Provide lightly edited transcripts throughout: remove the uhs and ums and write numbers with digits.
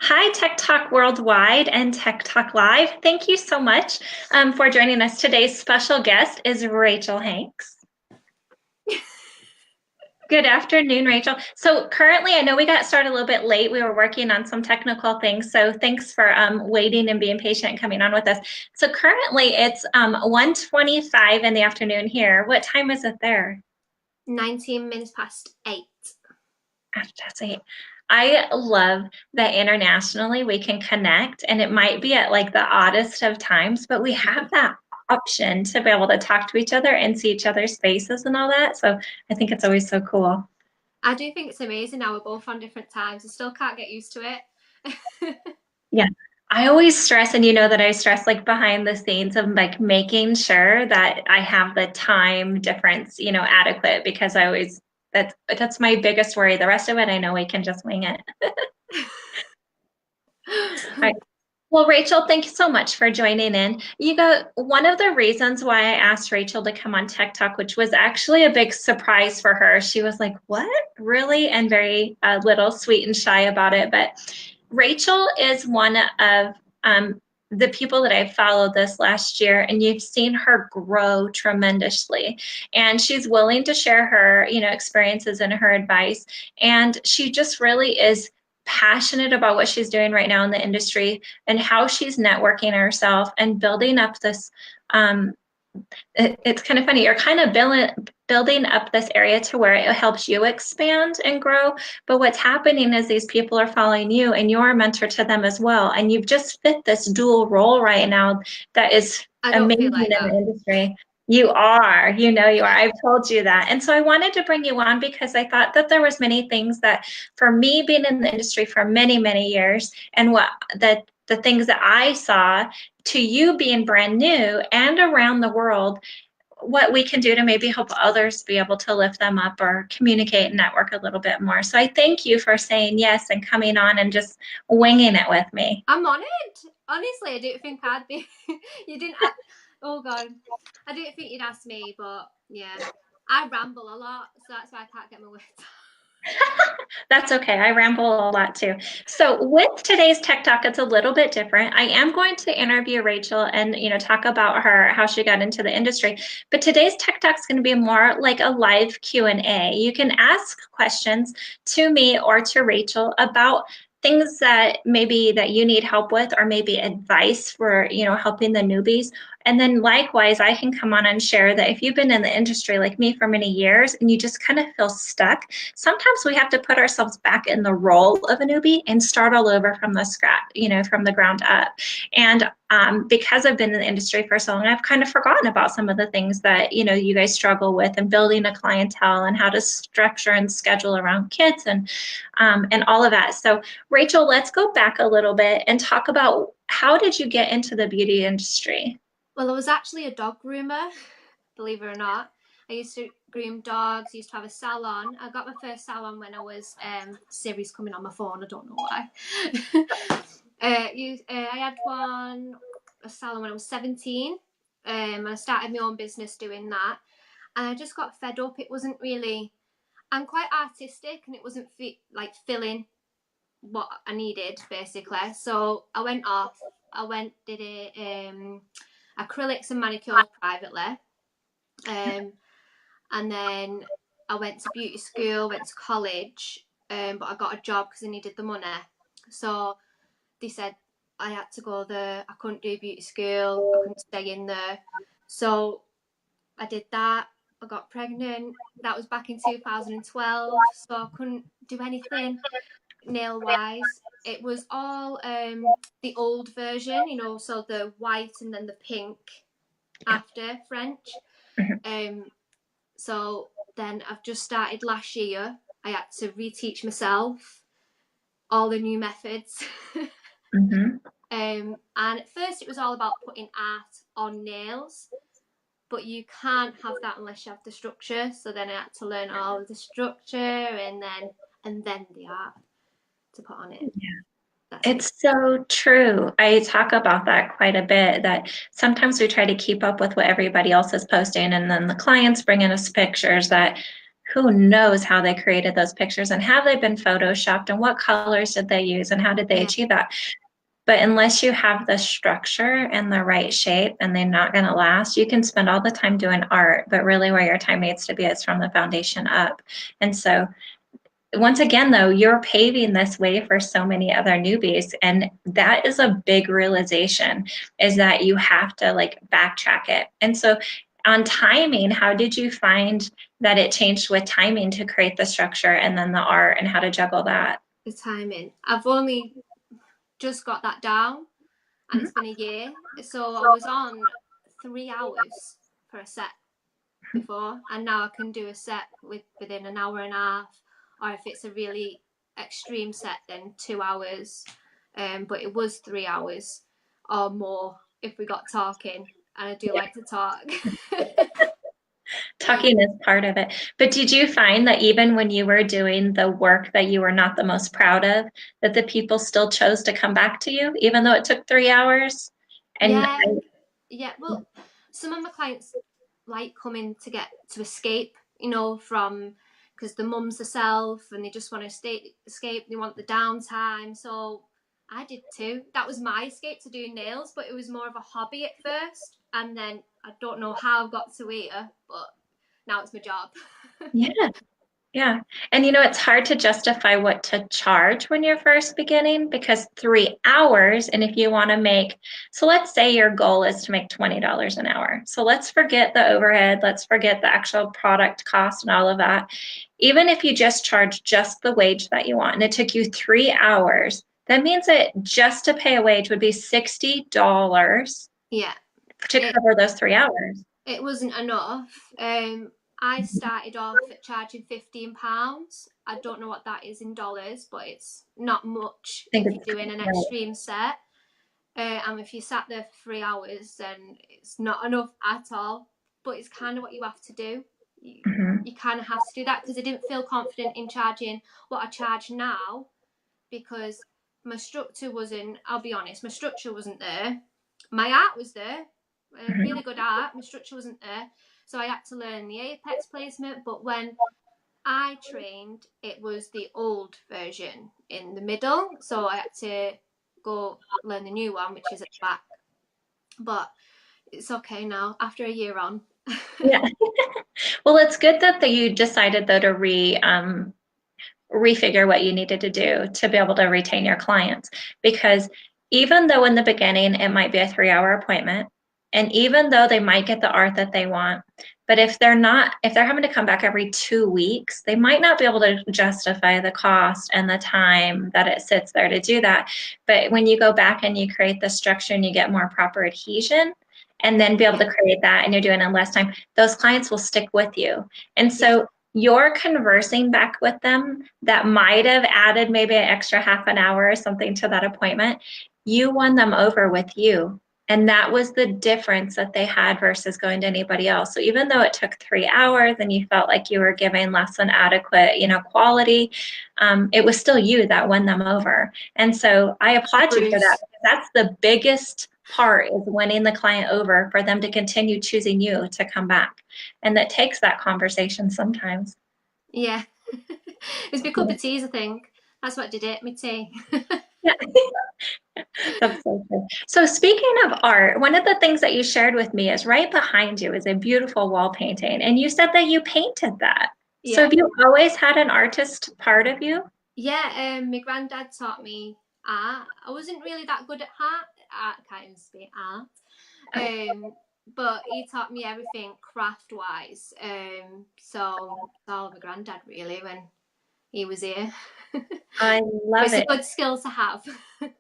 Hi, Tech Talk Worldwide and Tech Talk Live. Thank you so much for joining us. Today's special guest is Rachel Hanks. Good afternoon, Rachel. So currently, I know we got started a little bit late. We were working on some technical things. So thanks for waiting and being patient and coming on with us. So currently, it's 1:25 in the afternoon here. What time is it there? 19 minutes past 8. That's eight. I love that internationally we can connect, and it might be at like the oddest of times, but we have that option to be able to talk to each other and see each other's faces and all that. So I think it's always so cool. I do think it's amazing how we're both on different times. I still can't get used to it. Yeah. I always stress, and you know that I stress like behind the scenes of like making sure that I have the time difference, adequate because I always that's my biggest worry. The rest of it, I know we can just wing it. All right. Well, Rachel, thank you so much for joining in. One of the reasons why I asked Rachel to come on Tech Talk, which was actually a big surprise for her. She was like, "What? Really?" And very little sweet and shy about it. But Rachel is one of the people that I followed this last year, and you've seen her grow tremendously. And she's willing to share her, experiences and her advice. And she just really is passionate about what she's doing right now in the industry and how she's networking herself and building up this it's kind of funny. You're kind of building up this area to where it helps you expand and grow. But what's happening is these people are following you and you're a mentor to them as well. And you've just fit this dual role right now that is I don't feel amazing like in the that. industry. You are, you are. I've told you that. And so I wanted to bring you on because I thought that there was many things that for me being in the industry for many, many years and the things that I saw to you being brand new and around the world, what we can do to maybe help others be able to lift them up or communicate and network a little bit more. So I thank you for saying yes and coming on and just winging it with me. I'm on it. Honestly, I didn't think I'd be. You didn't. Oh, God. I didn't think you'd ask me, but yeah. I ramble a lot, so that's why I can't get my words out. That's okay. I ramble a lot too. So with today's Tech Talk, it's a little bit different. I am going to interview Rachel and talk about her how she got into the industry. But today's Tech Talk is going to be more like a live Q&A. You can ask questions to me or to Rachel about things that maybe that you need help with or maybe advice for helping the newbies. And then likewise, I can come on and share that if you've been in the industry like me for many years and you just kind of feel stuck, sometimes we have to put ourselves back in the role of a newbie and start all over from the scratch, from the ground up. And because I've been in the industry for so long, I've kind of forgotten about some of the things that, you guys struggle with and building a clientele and how to structure and schedule around kids and all of that. So Rachel, let's go back a little bit and talk about how did you get into the beauty industry? Well, I was actually a dog groomer, believe it or not. I used to groom dogs, I used to have a salon. I got my first salon when I was Siri's coming on my phone, I don't know why. I had a salon when I was 17. I started my own business doing that. And I just got fed up. It wasn't really, I'm quite artistic and it wasn't like filling what I needed basically. So I went off. Did it acrylics and manicures privately. And then I went to beauty school, went to college, but I got a job because I needed the money. So they said I had to go there. I couldn't do beauty school. I couldn't stay in there. So I did that. I got pregnant. That was back in 2012. So I couldn't do anything nail wise. It was all the old version, so the white and then the pink after French. Um, so then I've just started last year. I had to reteach myself all the new methods. Mm-hmm. And at first it was all about putting art on nails, but you can't have that unless you have the structure. So then I had to learn all of the structure and then the art to put on it. Yeah. That's it. It's so true. I talk about that quite a bit, that sometimes we try to keep up with what everybody else is posting, and then the clients bring in us pictures that who knows how they created those pictures and have they been photoshopped and what colors did they use and how did they Yeah, achieve that? But unless you have the structure and the right shape and they're not going to last, you can spend all the time doing art, but really where your time needs to be is from the foundation up. And so once again, though, you're paving this way for so many other newbies. And that is a big realization, is that you have to like backtrack it. And so on timing, how did you find that it changed with timing to create the structure and then the art and how to juggle that? the timing. I've only just got that down, and it's been a year. So I was on 3 hours for a set before, and now I can do a set within an hour and a half, or if it's a really extreme set, then 2 hours. But it was 3 hours or more if we got talking, and I do Yeah. like to talk. Talking is part of it. But did you find that even when you were doing the work that you were not the most proud of, that the people still chose to come back to you, even though it took 3 hours? And Yeah, yeah. Well, some of my clients like coming to get to escape, from because the mum's herself and they just want to escape. They want the downtime. So I did too. That was my escape to do nails, but it was more of a hobby at first, and then I don't know how I got to here, but now it's my job. yeah, yeah. And it's hard to justify what to charge when you're first beginning because 3 hours, and if you want to make, so let's say your goal is to make $20 an hour. So let's forget the overhead, let's forget the actual product cost and all of that. Even if you just charge just the wage that you want, and it took you 3 hours, that means that just to pay a wage would be $60 Yeah, to it cover those 3 hours. it wasn't enough. I started off at charging £15. I don't know what that is in dollars, but it's not much I think if you're it's doing an right. extreme set. And if you sat there for 3 hours, then it's not enough at all. But it's kind of what you have to do. You, Mhm. you kind of have to do that because I didn't feel confident in charging what I charge now because my structure wasn't, I'll be honest, my structure wasn't there. My art was there, really Mhm. good art. My structure wasn't there. So I had to learn the apex placement. But when I trained, it was the old version in the middle. So I had to go learn the new one, which is at the back. But it's okay now, after a year on. Yeah. Well, it's good that you decided though to refigure what you needed to do to be able to retain your clients. Because even though in the beginning it might be a 3 hour appointment, and even though they might get the art that they want, but if they're having to come back every 2 weeks, they might not be able to justify the cost and the time that it sits there to do that. But when you go back and you create the structure and you get more proper adhesion, and then be able Yeah, to create that and you're doing it in less time, those clients will stick with you. And yeah, so you're conversing back with them that might have added maybe an extra half an hour or something to that appointment. You won them over with you. And that was the difference that they had versus going to anybody else. So even though it took 3 hours and you felt like you were giving less than adequate, quality, it was still you that won them over. And so I applaud you for that Bruce. because that's the biggest part is winning the client over for them to continue choosing you to come back. And that takes that conversation sometimes. Yeah. It's my cup of teas, I think. That's what did it, me tea. Yeah, that's so good. So speaking of art, one of the things that you shared with me is right behind you is a beautiful wall painting. And you said that you painted that. So Yeah. have you always had an artist part of you? Yeah, my granddad taught me art. I wasn't really that good at art can't even speak art. But he taught me everything craft wise. So it's all my granddad really when he was here. I But love it's a it. good skill to have.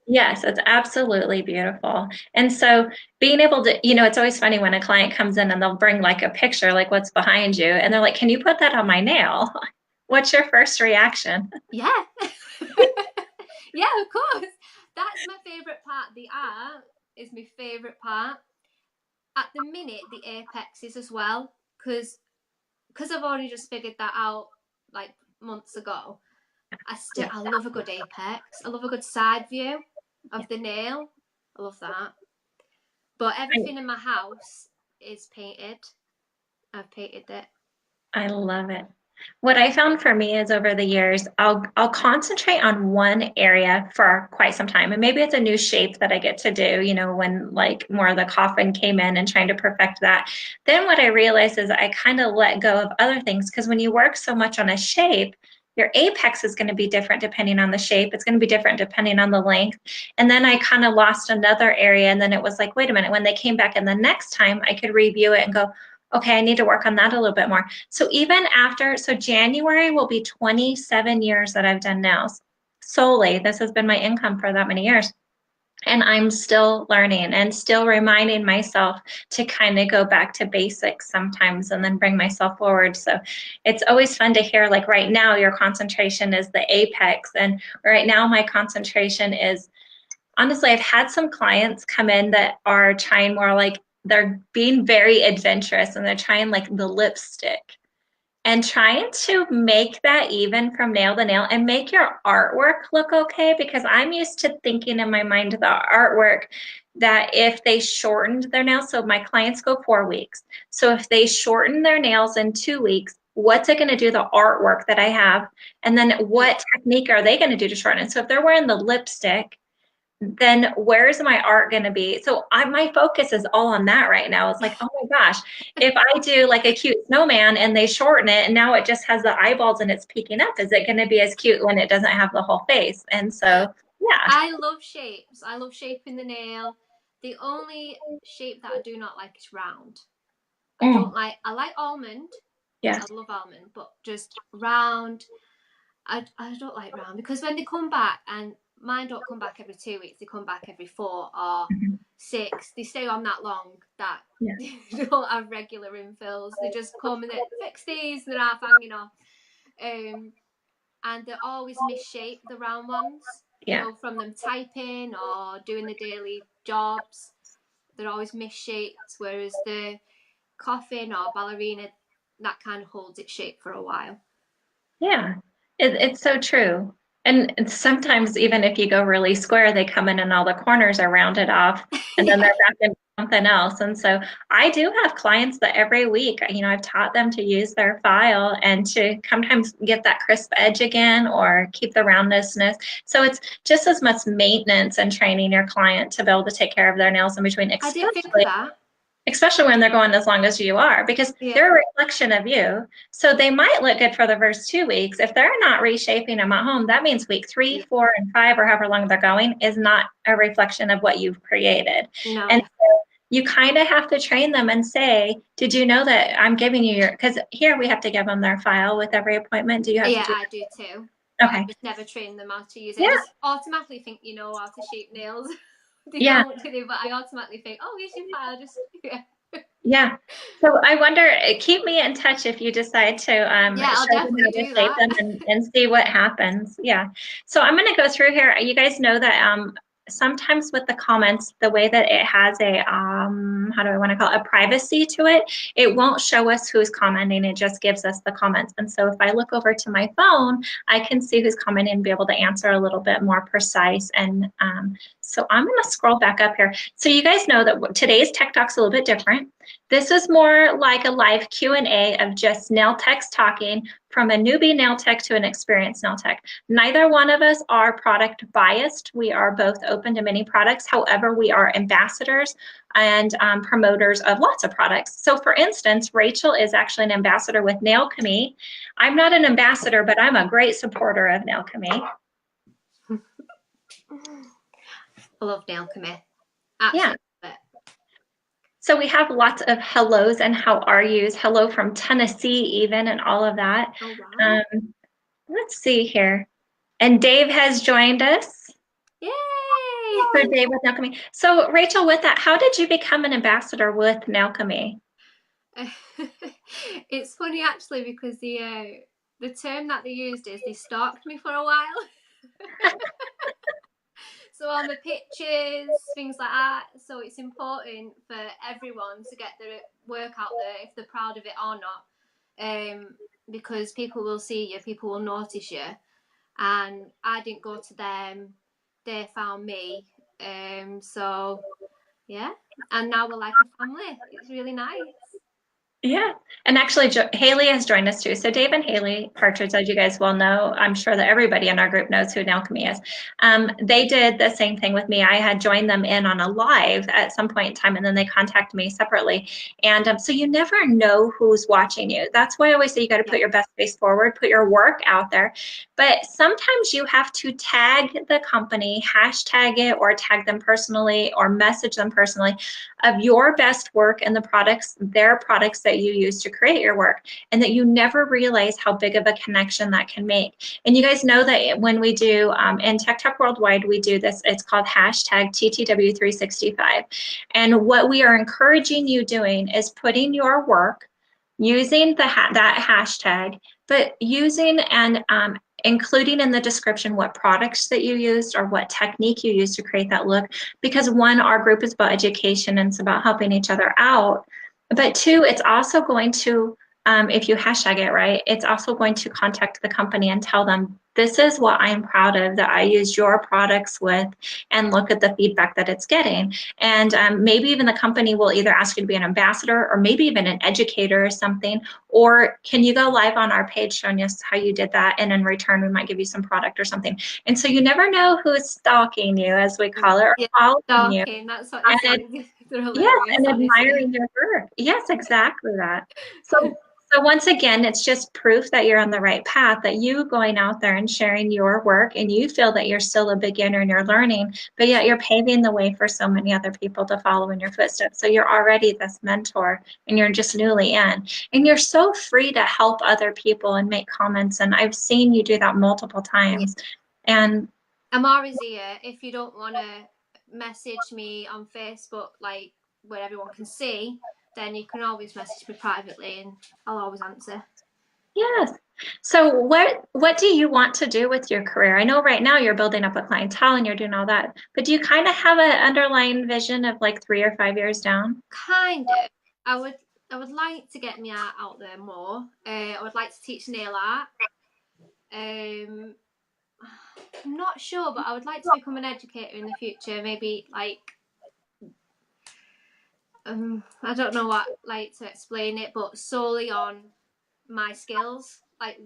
Yes, it's absolutely beautiful. And so being able to, it's always funny when a client comes in and they'll bring like a picture, like what's behind you, and they're like, "Can you put that on my nail?" What's your first reaction? Yeah. Yeah, of course. That's my favourite part. The art is my favourite part. At the minute, the apex is as well, because I've already just figured that out like months ago. Yeah, I love a good apex. I love a good side view of the nail. I love that. But I, everything in my house is painted. I've painted it. I love it. What I found for me is over the years, I'll concentrate on one area for quite some time. And maybe it's a new shape that I get to do, when like more of the coffin came in and trying to perfect that. Then what I realized is I kind of let go of other things because when you work so much on a shape, your apex is going to be different depending on the shape. It's going to be different depending on the length. And then I kind of lost another area. And then it was like, wait a minute, when they came back and the next time I could review it and go, okay, I need to work on that a little bit more. So even after, so January will be 27 years that I've done nails solely. This has been my income for that many years. And I'm still learning and still reminding myself to kind of go back to basics sometimes and then bring myself forward. So it's always fun to hear, like right now, your concentration is the apex. And right now, my concentration is honestly, I've had some clients come in that are trying more like they're being very adventurous and they're trying like the lipstick and trying to make that even from nail to nail and make your artwork look okay because I'm used to thinking in my mind the artwork that if they shortened their nails, so my clients go 4 weeks. So if they shorten their nails in 2 weeks, what's it going to do the artwork that I have? And then Yeah. what technique are they going to do to shorten it? So if they're wearing the lipstick, then where's my art going to be? So my focus is all on that right now. It's like, oh my gosh, if I do like a cute snowman and they shorten it and now it just has the eyeballs and it's peeking up, is it going to be as cute when it doesn't have the whole face? And so, yeah. I love shapes. I love shaping the nail. The only shape that I do not like is round. Mm, I like almond. yeah. I love almond, but just round. I don't like round because when they come back, and mine don't come back every 2 weeks, they come back every 4 or 6. They stay on that long that Yeah. they don't have regular infills. They just come and they fix these and they're half hanging off. And they're always misshaped, the round ones. You Yeah. know, from them typing or doing the daily jobs, they're always misshaped. Whereas the coffin or ballerina, that kind of holds its shape for a while. Yeah, it's so true. And sometimes even if you go really square, they come in and all the corners are rounded off and then Yeah. they're back in something else. And so I do have clients that every week, I've taught them to use their file and to sometimes get that crisp edge again or keep the roundness. So it's just as much maintenance and training your client to be able to take care of their nails in between, I didn't think of that. especially when they're going as long as you are, because Yeah. they're a reflection of you. So they might look good for the first 2 weeks. If they're not reshaping them at home, that means week three, Yeah. 4, and 5, or however long they're going, is not a reflection of what you've created. No, And definitely. so you kind of have to train them and say, did you know that I'm giving you because here we have to give them their file with every appointment. Do you have to Yeah, do I do too. that? But I Okay. just never train them how to use it. I Yeah. just automatically think you know how to shape nails. They Yeah. don't, do they? But I automatically think, oh, here's your file. Just yeah. Yeah. So I wonder, keep me in touch if you decide to Yeah, I'll show them how definitely to do shape that. them and see what happens. Yeah. So I'm going to go through here. You guys know that sometimes with the comments, the way that it has a, how do I want to call it, a privacy to it, it won't show us who's commenting. It just gives us the comments. And so if I look over to my phone, I can see who's commenting and be able to answer a little bit more precise. And so I'm going to scroll back up here. So you guys know that today's Tech Talk's a little bit different. This is more like a live Q&A of just nail techs talking from a newbie nail tech to an experienced nail tech. Neither one of us are product biased. We are both open to many products. However, we are ambassadors and promoters of lots of products. So for instance, Rachel is actually an ambassador with Nailchemy. I'm not an ambassador, but I'm a great supporter of Nailchemy. I love Nailchemy. Yeah. Absolutely love it. So we have lots of hellos and how are yous. Hello from Tennessee even and all of that. Oh wow. Um, let's see here. And Dave has joined us. So Yay! Dave with Nailchemy. So Rachel, with that, how did you become an ambassador with Nailchemy? It's funny actually because the term that they used is they stalked me for a while. So on the pictures, things like that. So it's important for everyone to get their work out there if they're proud of it or not. Because people will see you, people will notice you. And I didn't go to them, they found me. So yeah. And now we're like a family. It's really nice. Yeah. And actually, Haley has joined us too. So Dave and Haley Partridge, as you guys well know, I'm sure that everybody in our group knows who Nailchemy is. They did the same thing with me. I had joined them in on a live at some point in time, and then they contacted me separately. And so you never know who's watching you. That's why I always say you got to Yeah. put your best face forward, put your work out there. But sometimes you have to tag the company, hashtag it, or tag them personally, or message them personally of your best work and the products, their products that you use to create your work, and that you never realize how big of a connection that can make. And you guys know that when we do, in Tech Talk Worldwide, we do this, it's called hashtag TTW365. And what we are encouraging you doing is putting your work using that hashtag, but using and including in the description what products that you used or what technique you used to create that look. Because one, our group is about education and it's about helping each other out. But two, it's also going to, if you hashtag it right, it's also going to contact the company and tell them, this is what I'm proud of that I used your products with, and look at the feedback that it's getting. And maybe even the company will either ask you to be an ambassador or maybe even an educator or something. Or can you go live on our page showing us how you did that? And in return, we might give you some product or something. And so you never know who's stalking you, as we call it, or Yeah, following you. stalking. That's what they And say. They're yes, hilarious, and honestly. admiring your work. Yes, exactly that. So once again, it's just proof that you're on the right path, that you going out there and sharing your work, and you feel that you're still a beginner and you're learning, but yet you're paving the way for so many other people to follow in your footsteps. So you're already this mentor and you're just newly in. And you're so free to help other people and make comments. And I've seen you do that multiple Yeah. times. And I'm always here. If you don't want to message me on Facebook, like where everyone can see, then you can always message me privately and I'll always answer. yes. So what do you want to do with your career? I know right now you're building up a clientele and you're doing all that, but do you kind of have an underlying vision of like 3 or 5 years down? Kind of. I would I would like to get my art out there more. I would like to teach nail art. Um, I'm not sure, but I would like to become an educator in the future. Maybe like I don't know what like to explain it, but solely on my skills, like Yeah.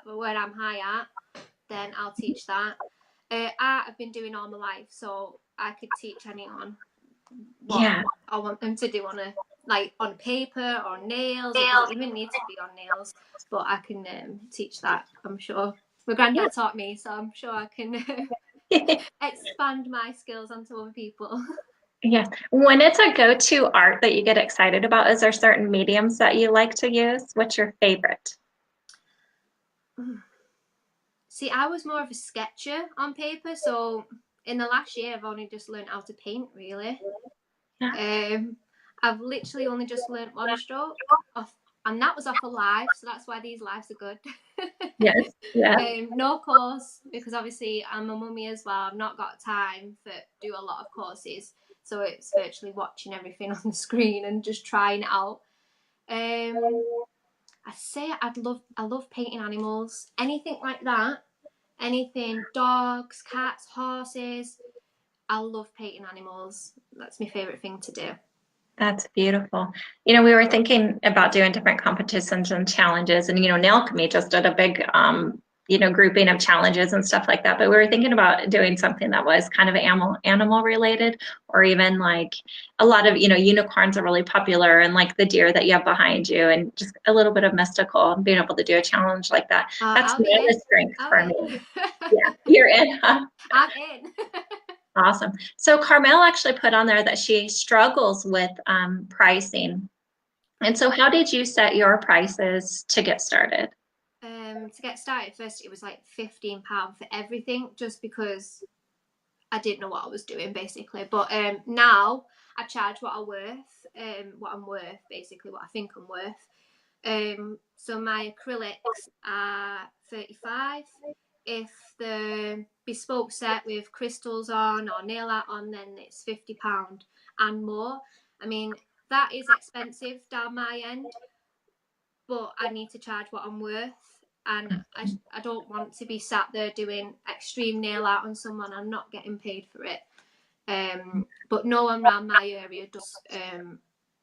where I'm high at, then I'll teach that. Art I've been doing all my life, so I could teach anyone what Yeah. I want them to do on paper or nails. It doesn't even need to be on nails, but I can teach that. I'm sure my Yeah. granddad taught me, so I'm sure I can expand my skills onto other people. Yeah. When it's a go-to art that you get excited about, is there certain mediums that you like to use? What's your favorite? See, I was more of a sketcher on paper, so in the last year I've only just learned how to paint really. Yeah. Um, I've literally only just learnt one stroke off, and that was off a live, so that's why these lives are good. Yes. Yeah. No course because obviously I'm a mummy as well. I've not got time for do a lot of courses, so it's virtually watching everything on the screen and just trying it out. Um, I love painting animals, anything like that, anything dogs, cats, horses. I love painting animals. That's my favorite thing to do. That's beautiful. We were thinking about doing different competitions and challenges, and Nailchemy just did a big, grouping of challenges and stuff like that. But we were thinking about doing something that was kind of animal related, or even like a lot of, unicorns are really popular, and like the deer that you have behind you, and just a little bit of mystical, and being able to do a challenge like that. That's I'll be the in. strength I'll for be me. in. Yeah, you're in, huh? I'm in. Awesome. So Carmel actually put on there that she struggles with pricing. And so how did you set your prices to get started? To get started, first it was like £15 for everything, just because I didn't know what I was doing basically. But now I charge what I'm worth, basically what I think I'm worth. So my acrylics are 35. If the bespoke set with crystals on or nail art on, then it's £50 and more. I mean, that is expensive down my end, but I need to charge what I'm worth. And I don't want to be sat there doing extreme nail art on someone and not getting paid for it. But no one around my area does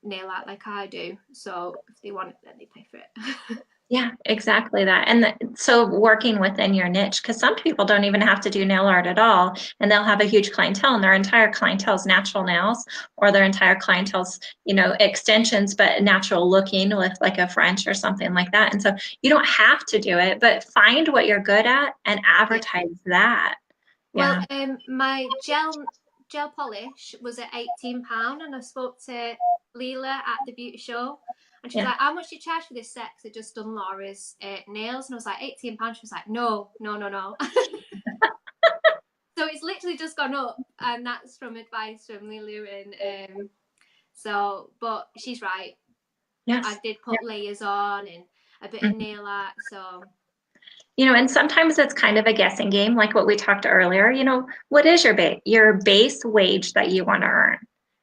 nail art like I do. So if they want it, then they pay for it. Yeah, exactly that. And so working within your niche, because some people don't even have to do nail art at all, and they'll have a huge clientele, and their entire clientele is natural nails, or their entire clientele's, extensions, but natural looking with like a French or something like that. And so you don't have to do it, but find what you're good at and Yeah. advertise that. Well, Yeah. my gel polish was at £18, and I spoke to Leela at the beauty show, and she was Yeah. like, "How much do you charge for this set?" 'Cause I just done Laura's nails, and I was like, £18. She was like, "No, no, no, no." So it's literally just gone up, and that's from advice from Leela. And but she's right. I Yes. did put layers on and a bit of Mhm. nail art, so And sometimes it's kind of a guessing game, like what we talked earlier. What is your base wage that you want to earn?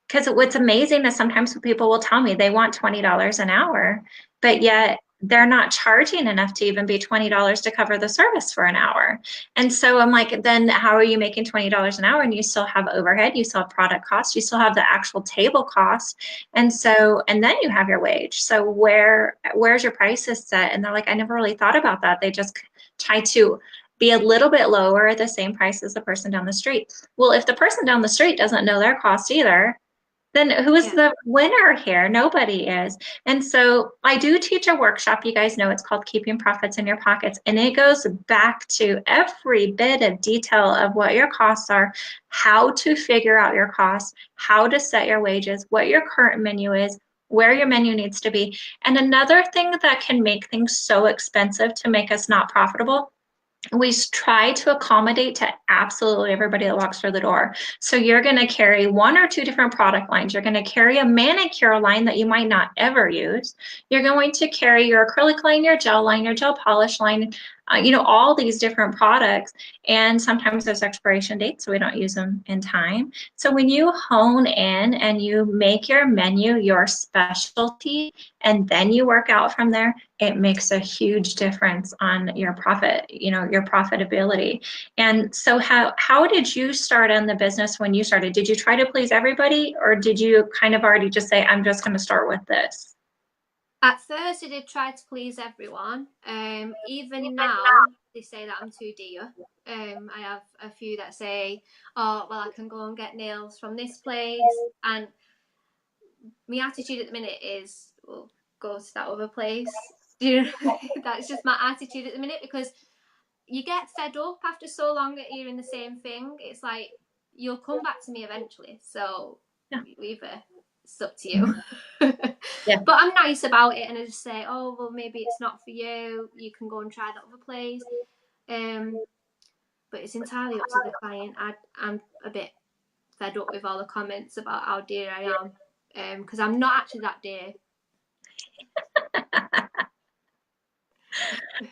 Because what's amazing is sometimes people will tell me they want $20 an hour, but yet they're not charging enough to even be $20 to cover the service for an hour. And so I'm like, then how are you making $20 an hour? And you still have overhead, you still have product costs, you still have the actual table cost. And then you have your wage. So where's your prices set? And they're like, I never really thought about that. They just try to be a little bit lower at the same price as the person down the street. Well, if the person down the street doesn't know their cost either, then who's yeah. the winner here? Nobody is. And so I do teach a workshop. You guys know it's called Keeping Profits in Your Pockets. And it goes back to every bit of detail of what your costs are, how to figure out your costs, how to set your wages, what your current menu is, where your menu needs to be. And another thing that can make things so expensive to make us not profitable, we try to accommodate to absolutely everybody that walks through the door. So you're going to carry one or two different product lines. You're going to carry a manicure line that you might not ever use. You're going to carry your acrylic line, your gel polish line, all these different products. And sometimes there's expiration dates, so we don't use them in time. So when you hone in and you make your menu your specialty, and then you work out from there, it makes a huge difference on your profit, your profitability. And so how did you start in the business when you started? Did you try to please everybody, or did you kind of already just say, I'm just going to start with this? At first, I did try to please everyone. Even now, they say that I'm too dear. I have a few that say, "Oh, well, I can go and get nails from this place," and my attitude at the minute is, "Well, go to that other place." That's just my attitude at the minute, because you get fed up after so long at hearing the same thing. It's like, you'll come back to me eventually. So Yeah. either it's up to you. Yeah. But I'm nice about it, and I just say, "Oh, well, maybe it's not for you. You can go and try that other place." But it's entirely up to the client. I'm a bit fed up with all the comments about how dear I am, because I'm not actually that dear.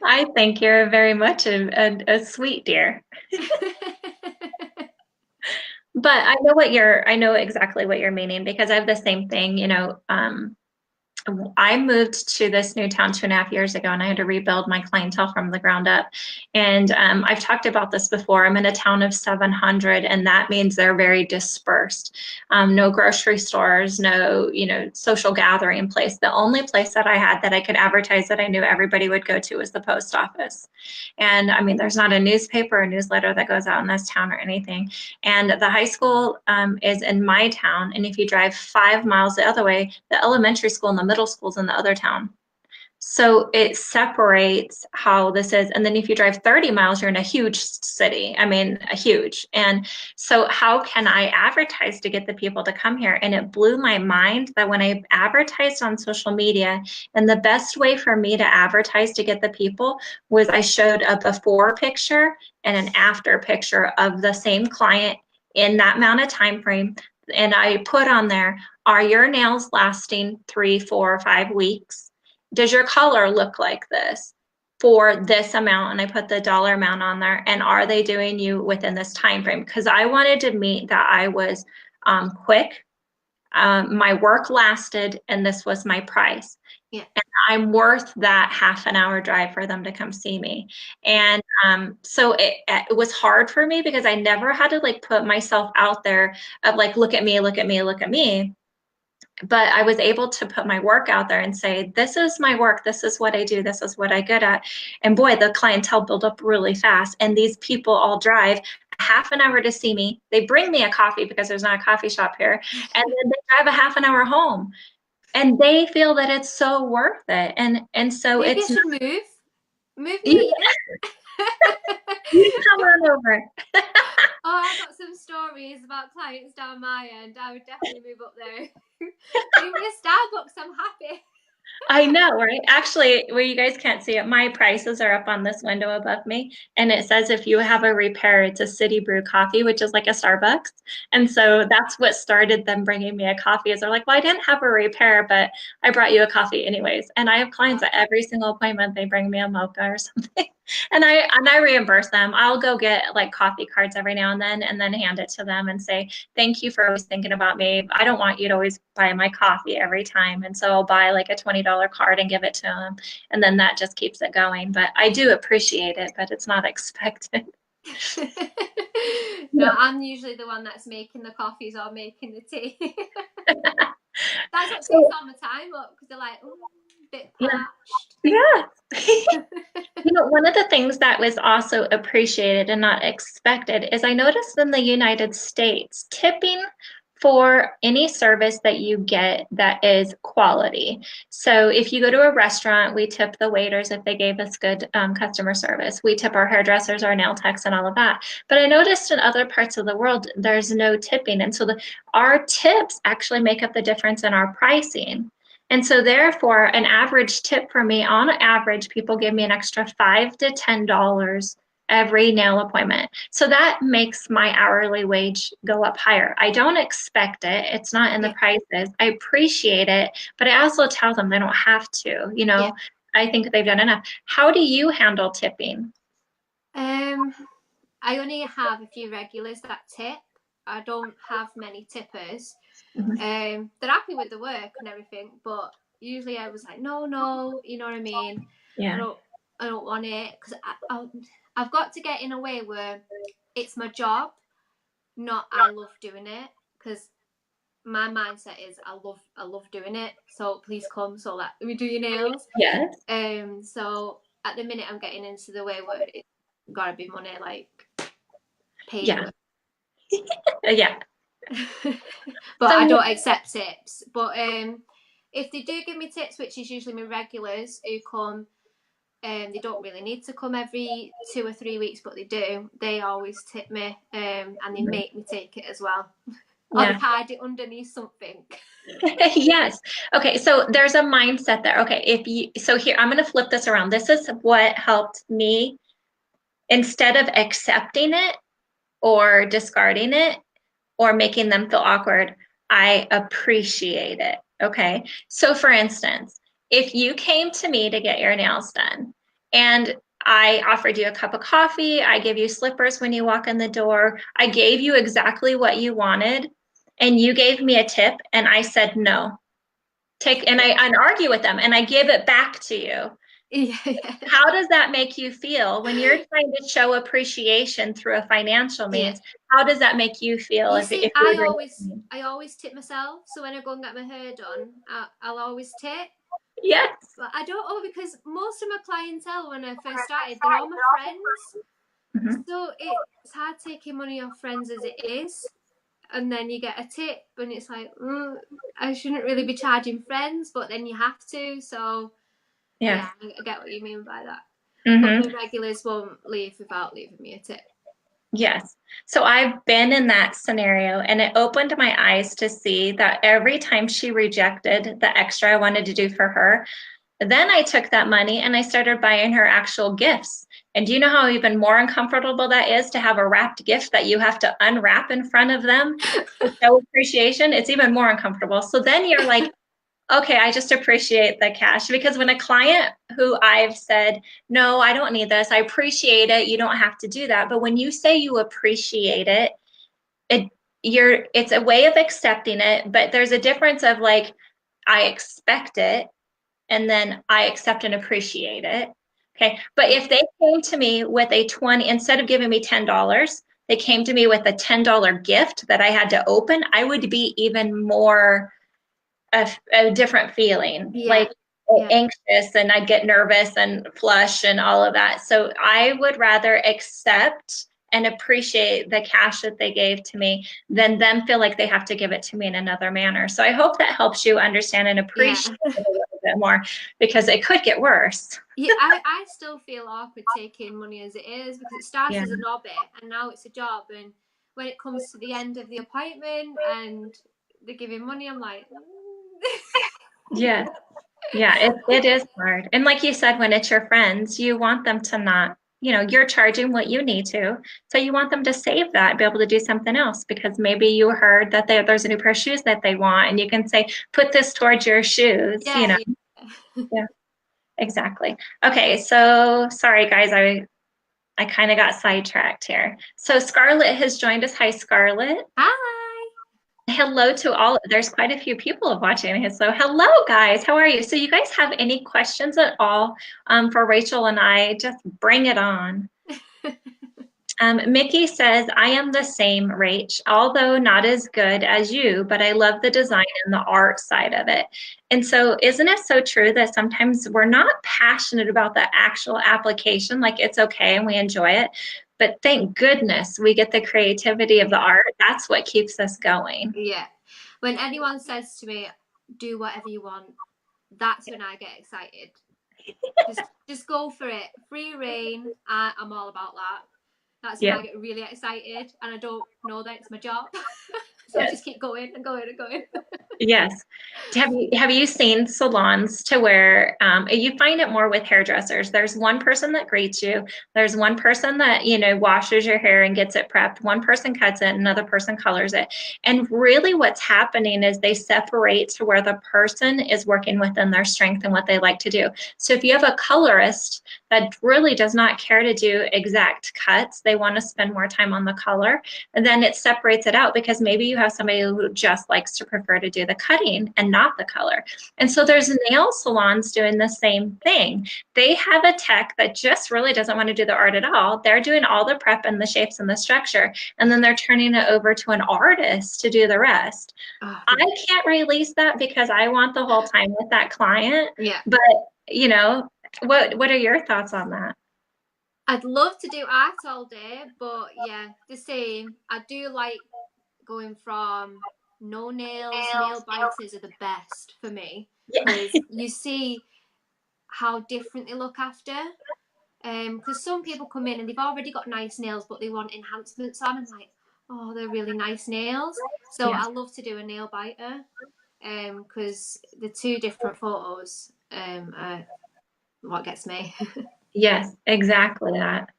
I think you're very much a sweet dear. But I know exactly what you're meaning, because I have the same thing. I moved to this new town 2.5 years ago, and I had to rebuild my clientele from the ground up. And I've talked about this before. I'm in a town of 700, and that means they're very dispersed. No grocery stores, no, social gathering place. The only place that I had that I could advertise that I knew everybody would go to was the post office. And I mean, there's not a newspaper or newsletter that goes out in this town or anything. And the high school is in my town. And if you drive 5 miles the other way, the elementary school and the middle school is in the other town. So it separates how this is. And then if you drive 30 miles, you're in a huge city. I mean, a huge. And so how can I advertise to get the people to come here? And it blew my mind that when I advertised on social media, and the best way for me to advertise to get the people was I showed a before picture and an after picture of the same client in that amount of time frame. And I put on there, are your nails lasting 3, 4, 5 weeks? Does your color look like this for this amount? And I put the dollar amount on there. And are they doing you within this time frame? Because I wanted to meet that I was quick, my work lasted, and this was my price. Yeah. And I'm worth that half an hour drive for them to come see me. And so it was hard for me, because I never had to like put myself out there of like, look at me, look at me, look at me. but I was able to put my work out there and say, this is my work, this is what I do, this is what I'm good at. And boy, the clientele built up really fast. And these people all drive half an hour to see me. They bring me a coffee because there's not a coffee shop here. And then they drive a half an hour home. And they feel that it's so worth it. And so Maybe I it's should move you, meeting. you come on over. Oh, I've got some stories about clients down my end. I would definitely move up there. Give me a Starbucks, I'm happy. I know, right? Actually, where you guys can't see it, my prices are up on this window above me. And it says if you have a repair, it's a City Brew coffee, which is like a Starbucks. And so that's what started them bringing me a coffee is they're like, well, I didn't have a repair, but I brought you a coffee anyways. And I have clients at every single appointment, they bring me a mocha or something. And I reimburse them. I'll go get like coffee cards every now and then hand it to them and say, thank you for always thinking about me. I don't want you to always buy my coffee every time. And so I'll buy like a $20 card and give it to them. And then that just keeps it going. But I do appreciate it, but it's not expected. No, I'm usually the one that's making the coffees or making the tea. That's what takes all my time up because they're like, oh, a bit parched. Yeah. One of the things that was also appreciated and not expected is I noticed in the United States, tipping for any service that you get that is quality. So if you go to a restaurant, we tip the waiters if they gave us good customer service. We tip our hairdressers, our nail techs, and all of that. But I noticed in other parts of the world, there's no tipping. And so our tips actually make up the difference in our pricing. And so therefore, an average tip for me, on average, people give me an extra $5 to $10 every nail appointment. So that makes my hourly wage go up higher. I don't expect it. It's not in the prices. I appreciate it, but I also tell them they don't have to, I think they've done enough. How do you handle tipping? I only have a few regulars that tip. I don't have many tippers. Mm-hmm. They're happy with the work and everything, but usually I was like, no, you know what I mean? Yeah. I don't want it because I've got to get in a way where it's my job, not I love doing it. Because my mindset is I love doing it. So please come, so let me do your nails. Yes. So at the minute I'm getting into the way where it's gotta be money, like paid. Yeah. Yeah. But I don't accept tips. But if they do give me tips, which is usually my regulars who come, they don't really need to come every 2 or 3 weeks, but they do. They always tip me, and they make me take it as well. Or they hide it underneath something. Yes. Okay. So there's a mindset there. Okay. So here, I'm going to flip this around. This is what helped me. Instead of accepting it or discarding it or making them feel awkward, I appreciate it. Okay. So for instance, if you came to me to get your nails done and I offered you a cup of coffee, I give you slippers when you walk in the door, I gave you exactly what you wanted, and you gave me a tip and I said no. And I argue with them and I give it back to you. Yeah. How does that make you feel when you're trying to show appreciation through a financial means? How does that make you feel? I always tip myself. So when I go and get my hair done, I'll always tip. Yes. But I don't know, because most of my clientele when I first started, they're all my friends. Mm-hmm. So it's hard taking money off friends as it is. And then you get a tip and it's like, I shouldn't really be charging friends, but then you have to. So yeah, I get what you mean by that. Mm-hmm. But the regulars won't leave without leaving me a tip. Yes. So I've been in that scenario, and it opened my eyes to see that every time she rejected the extra I wanted to do for her, then I took that money and I started buying her actual gifts. And do you know how even more uncomfortable that is to have a wrapped gift that you have to unwrap in front of them to show appreciation? It's even more uncomfortable. So then you're like, okay, I just appreciate the cash, because when a client who I've said, no, I don't need this, I appreciate it, you don't have to do that. But when you say you appreciate it, it's a way of accepting it, but there's a difference of like, I expect it, and then I accept and appreciate it. Okay. But if they came to me with a 20, instead of giving me $10, they came to me with a $10 gift that I had to open, I would be even more a different feeling, Yeah. like Yeah. anxious, and I'd get nervous and flush and all of that. So I would rather accept and appreciate the cash that they gave to me than them feel like they have to give it to me in another manner. So I hope that helps you understand and Yeah. appreciate it a little bit more, because it could get worse. Yeah, I still feel awkward taking money as it is because it started Yeah. as a hobby and now it's a job. And when it comes to the end of the appointment and they're giving money, I'm like, Yeah. Yeah, it is hard. And like you said, when it's your friends, you want them to not, you're charging what you need to. So you want them to save that, be able to do something else, because maybe you heard that there's a new pair of shoes that they want, and you can say, put this towards your shoes, yeah, yeah. Yeah, exactly. Okay, so sorry guys, I kind of got sidetracked here. So Scarlett has joined us. Hi, Scarlett. Hi. Hello to all. There's quite a few people watching here. So hello, guys. How are you? So you guys have any questions at all for Rachel and I? Just bring it on. Mickey says, I am the same, Rach, although not as good as you, but I love the design and the art side of it. And so isn't it so true that sometimes we're not passionate about the actual application, like it's okay and we enjoy it, but thank goodness we get the creativity of the art. That's what keeps us going. Yeah. When anyone says to me, do whatever you want, that's when I get excited. Just go for it. Free reign. I'm all about that. That's when Yeah. I get really excited and I don't know that it's my job. So I Yes. just keep going and going and going. Yes. Have you seen salons to where you find it more with hairdressers? There's one person that greets you. There's one person that, washes your hair and gets it prepped. One person cuts it, another person colors it. And really what's happening is they separate to where the person is working within their strength and what they like to do. So if you have a colorist that really does not care to do exact cuts, they want to spend more time on the color, and then it separates it out, because maybe you have somebody who just likes to prefer to do the cutting and not the color. And so there's nail salons doing the same thing. They have a tech that just really doesn't want to do the art at all. They're doing all the prep and the shapes and the structure, and then they're turning it over to an artist to do the rest. Oh, I can't release that because I want the whole time with that client. yeah. But, what are your thoughts on that? I'd love to do art all day, but yeah, the same. I do like going from no nails. Nail biters are the best for me because you see how different they look after. Because some people come in and they've already got nice nails, but they want enhancements on. I'm like, oh, they're really nice nails. So Yes. I love to do a nail biter. Because the two different photos are what gets me. Yes, exactly that.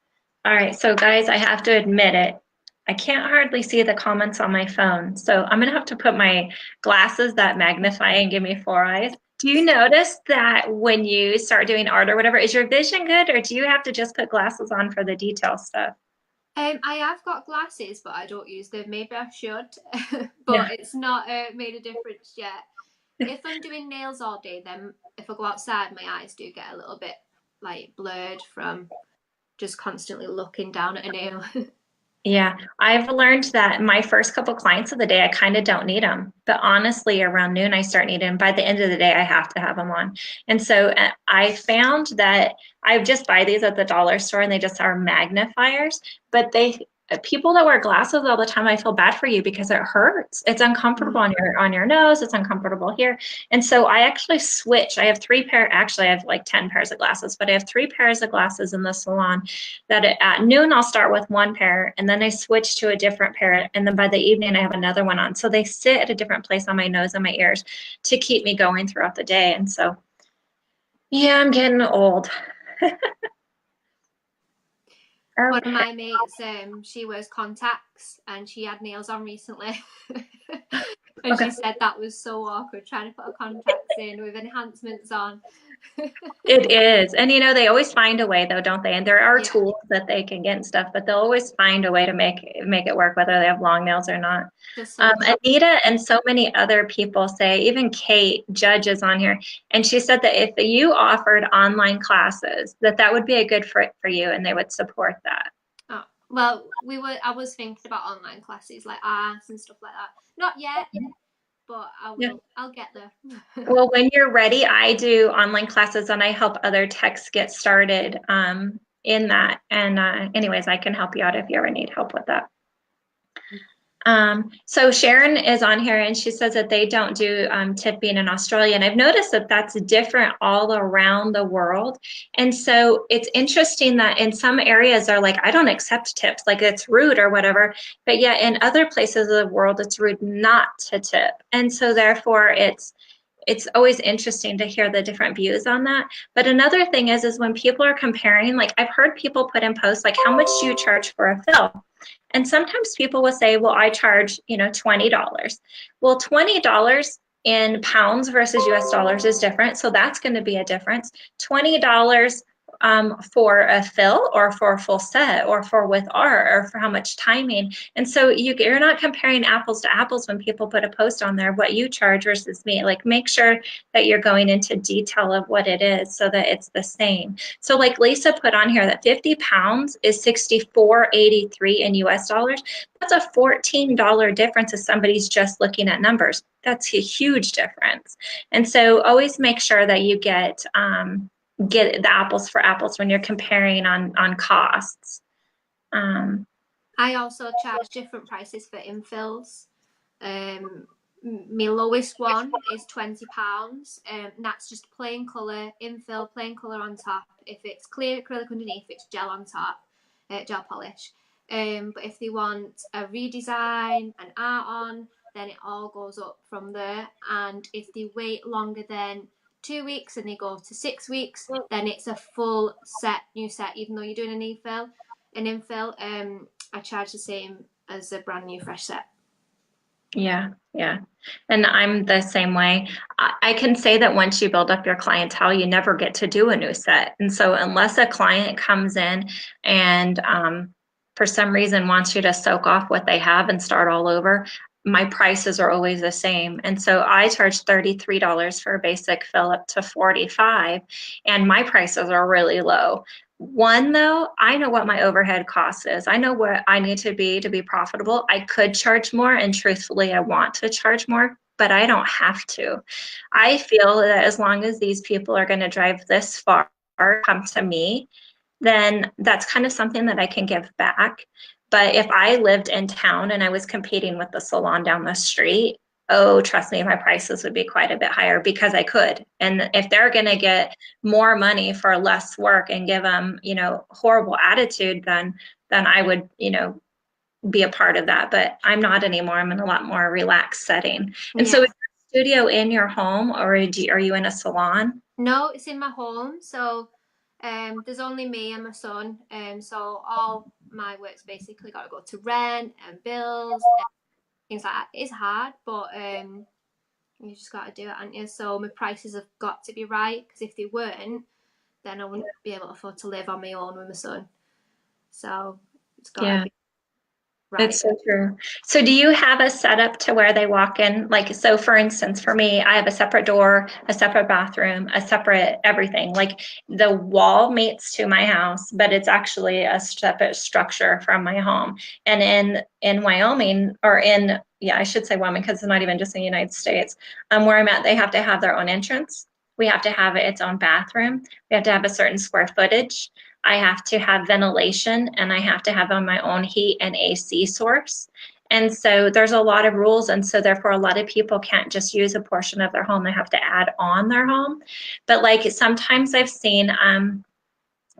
All right, so guys, I have to admit it. I can't hardly see the comments on my phone, so I'm gonna have to put my glasses that magnify and give me four eyes. Do you notice that when you start doing art or whatever, is your vision good, or do you have to just put glasses on for the detail stuff? I have got glasses, but I don't use them. Maybe I should, Yeah. but it's not made a difference yet. If I'm doing nails all day, then if I go outside, my eyes do get a little bit like blurred from just constantly looking down at a nail. Yeah, I've learned that my first couple clients of the day, I kind of don't need them. But honestly, around noon, I start needing them. By the end of the day, I have to have them on. And so I found that I just buy these at the dollar store, and they just are magnifiers. But people that wear glasses all the time, I feel bad for you because it hurts. It's uncomfortable on your nose. It's uncomfortable here. And so I actually switch. I have actually I have like 10 pairs of glasses, but I have 3 pairs of glasses in the salon that at noon I'll start with one pair, and then I switch to a different pair, and then by the evening I have another one on. So they sit at a different place on my nose and my ears to keep me going throughout the day. And so, yeah, I'm getting old. One of Okay. my mates, she wears contacts and she had nails on recently. And Okay. she said that was so awkward trying to put her contacts in with enhancements on. It is. And they always find a way though, don't they? And there are Yeah, tools that they can get and stuff, but they'll always find a way to make it work, whether they have long nails or not. just something. Anita and so many other people say, even Kate Judge is on here, and she said that if you offered online classes, that would be a good fit for you, and they would support that. Oh, well, I was thinking about online classes like arts and stuff like that. Not yet, but I Yeah. will. I'll get there. Well, when you're ready, I do online classes and I help other techs get started in that. And anyways, I can help you out if you ever need help with that. So Sharon is on here and she says that they don't do tipping in Australia. And I've noticed that that's different all around the world. And so it's interesting that in some areas they're like, I don't accept tips, like it's rude or whatever. But yet in other places of the world, it's rude not to tip. And so therefore it's always interesting to hear the different views on that. But another thing is when people are comparing, like I've heard people put in posts like, how much do you charge for a fill? And sometimes people will say, well, I charge, $20. Well, $20 in pounds versus US dollars is different. So that's going to be a difference. $20 for a fill or for a full set or for with art or for how much timing. And so you're not comparing apples to apples when people put a post on there, what you charge versus me. Like make sure that you're going into detail of what it is so that it's the same. So like Lisa put on here that 50 pounds is $64.83 in US dollars. That's a $14 difference if somebody's just looking at numbers. That's a huge difference. And so always make sure that you get the apples for apples when you're comparing on costs. I also charge different prices for infills. My lowest one is £20. That's just plain colour, infill, plain colour on top. If it's clear acrylic underneath, it's gel on top, gel polish. But if they want a redesign, an art on, then it all goes up from there. And if they wait longer than 2 weeks and they go to 6 weeks, then it's a full set, new set. Even though you're doing an infill, I charge the same as a brand new fresh set. Yeah. And I'm the same way. I can say that once you build up your clientele, you never get to do a new set. And so unless a client comes in and for some reason wants you to soak off what they have and start all over, my prices are always the same. And so I charge $33 for a basic fill up to 45, and my prices are really low. One, though, I know what my overhead cost is. I know where I need to be profitable. I could charge more, and truthfully, I want to charge more, but I don't have to. I feel that as long as these people are going to drive this far, come to me, then that's kind of something that I can give back. But if I lived in town and I was competing with the salon down the street, oh, trust me, my prices would be quite a bit higher because I could. And if they're going to get more money for less work and give them, horrible attitude, then I would, be a part of that. But I'm not anymore. I'm in a lot more relaxed setting. And so, Yeah. is your studio in your home, or are you in a salon? No, it's in my home. So there's only me and my son. So all my work's basically got to go to rent and bills and things like that. It's hard, but you just got to do it, haven't you? So my prices have got to be right, because if they weren't, then I wouldn't be able to afford to live on my own with my son. So it's got to Yeah. be right. It's so true. So do you have a setup to where they walk in? Like, so for instance, for me, I have a separate door, a separate bathroom, a separate everything. Like the wall mates to my house, but it's actually a separate structure from my home. And in Wyoming, or I should say Wyoming, because it's not even just in the United States, where I'm at, they have to have their own entrance. We have to have its own bathroom. We have to have a certain square footage. I have to have ventilation, and I have to have on my own heat and AC source. And so there's a lot of rules. And so therefore a lot of people can't just use a portion of their home. They have to add on their home. But like sometimes I've seen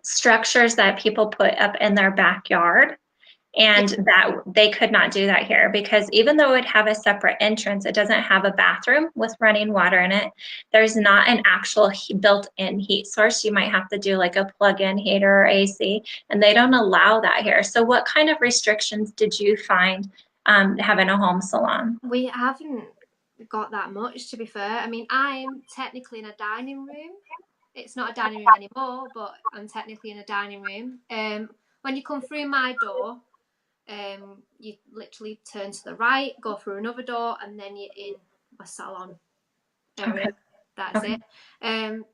structures that people put up in their backyard, and that they could not do that here, because even though it would have a separate entrance, it doesn't have a bathroom with running water in it. There's not an actual built-in heat source. You might have to do like a plug-in heater or AC, and they don't allow that here. So what kind of restrictions did you find having a home salon? We haven't got that much, to be fair. I mean, I'm technically in a dining room. It's not a dining room anymore, but I'm technically in a dining room. When you come through my door, you literally turn to the right, go through another door, and then you're in my salon area. Okay. That's Okay. it.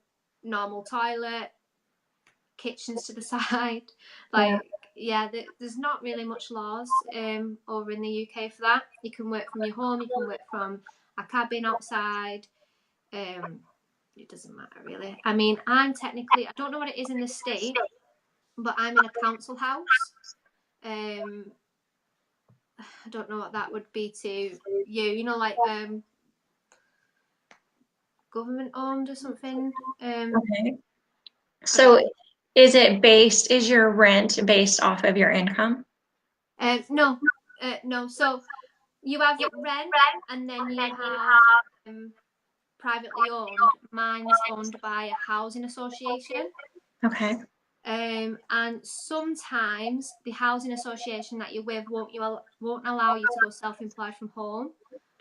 Normal toilet, kitchens to the side. Yeah. There's not really much laws over in the UK for that. You can work from your home, you can work from a cabin outside. It doesn't matter really. I mean, I'm technically, I don't know what it is in the state, but I'm in a council house. I don't know what that would be to you. You know, like government owned or something. Okay. I don't So is your rent based off of your income? No, no. So you have rent, and then you have privately owned. Mine's owned by a housing association. Okay. And sometimes the housing association that you're with won't allow you to go self-employed from home.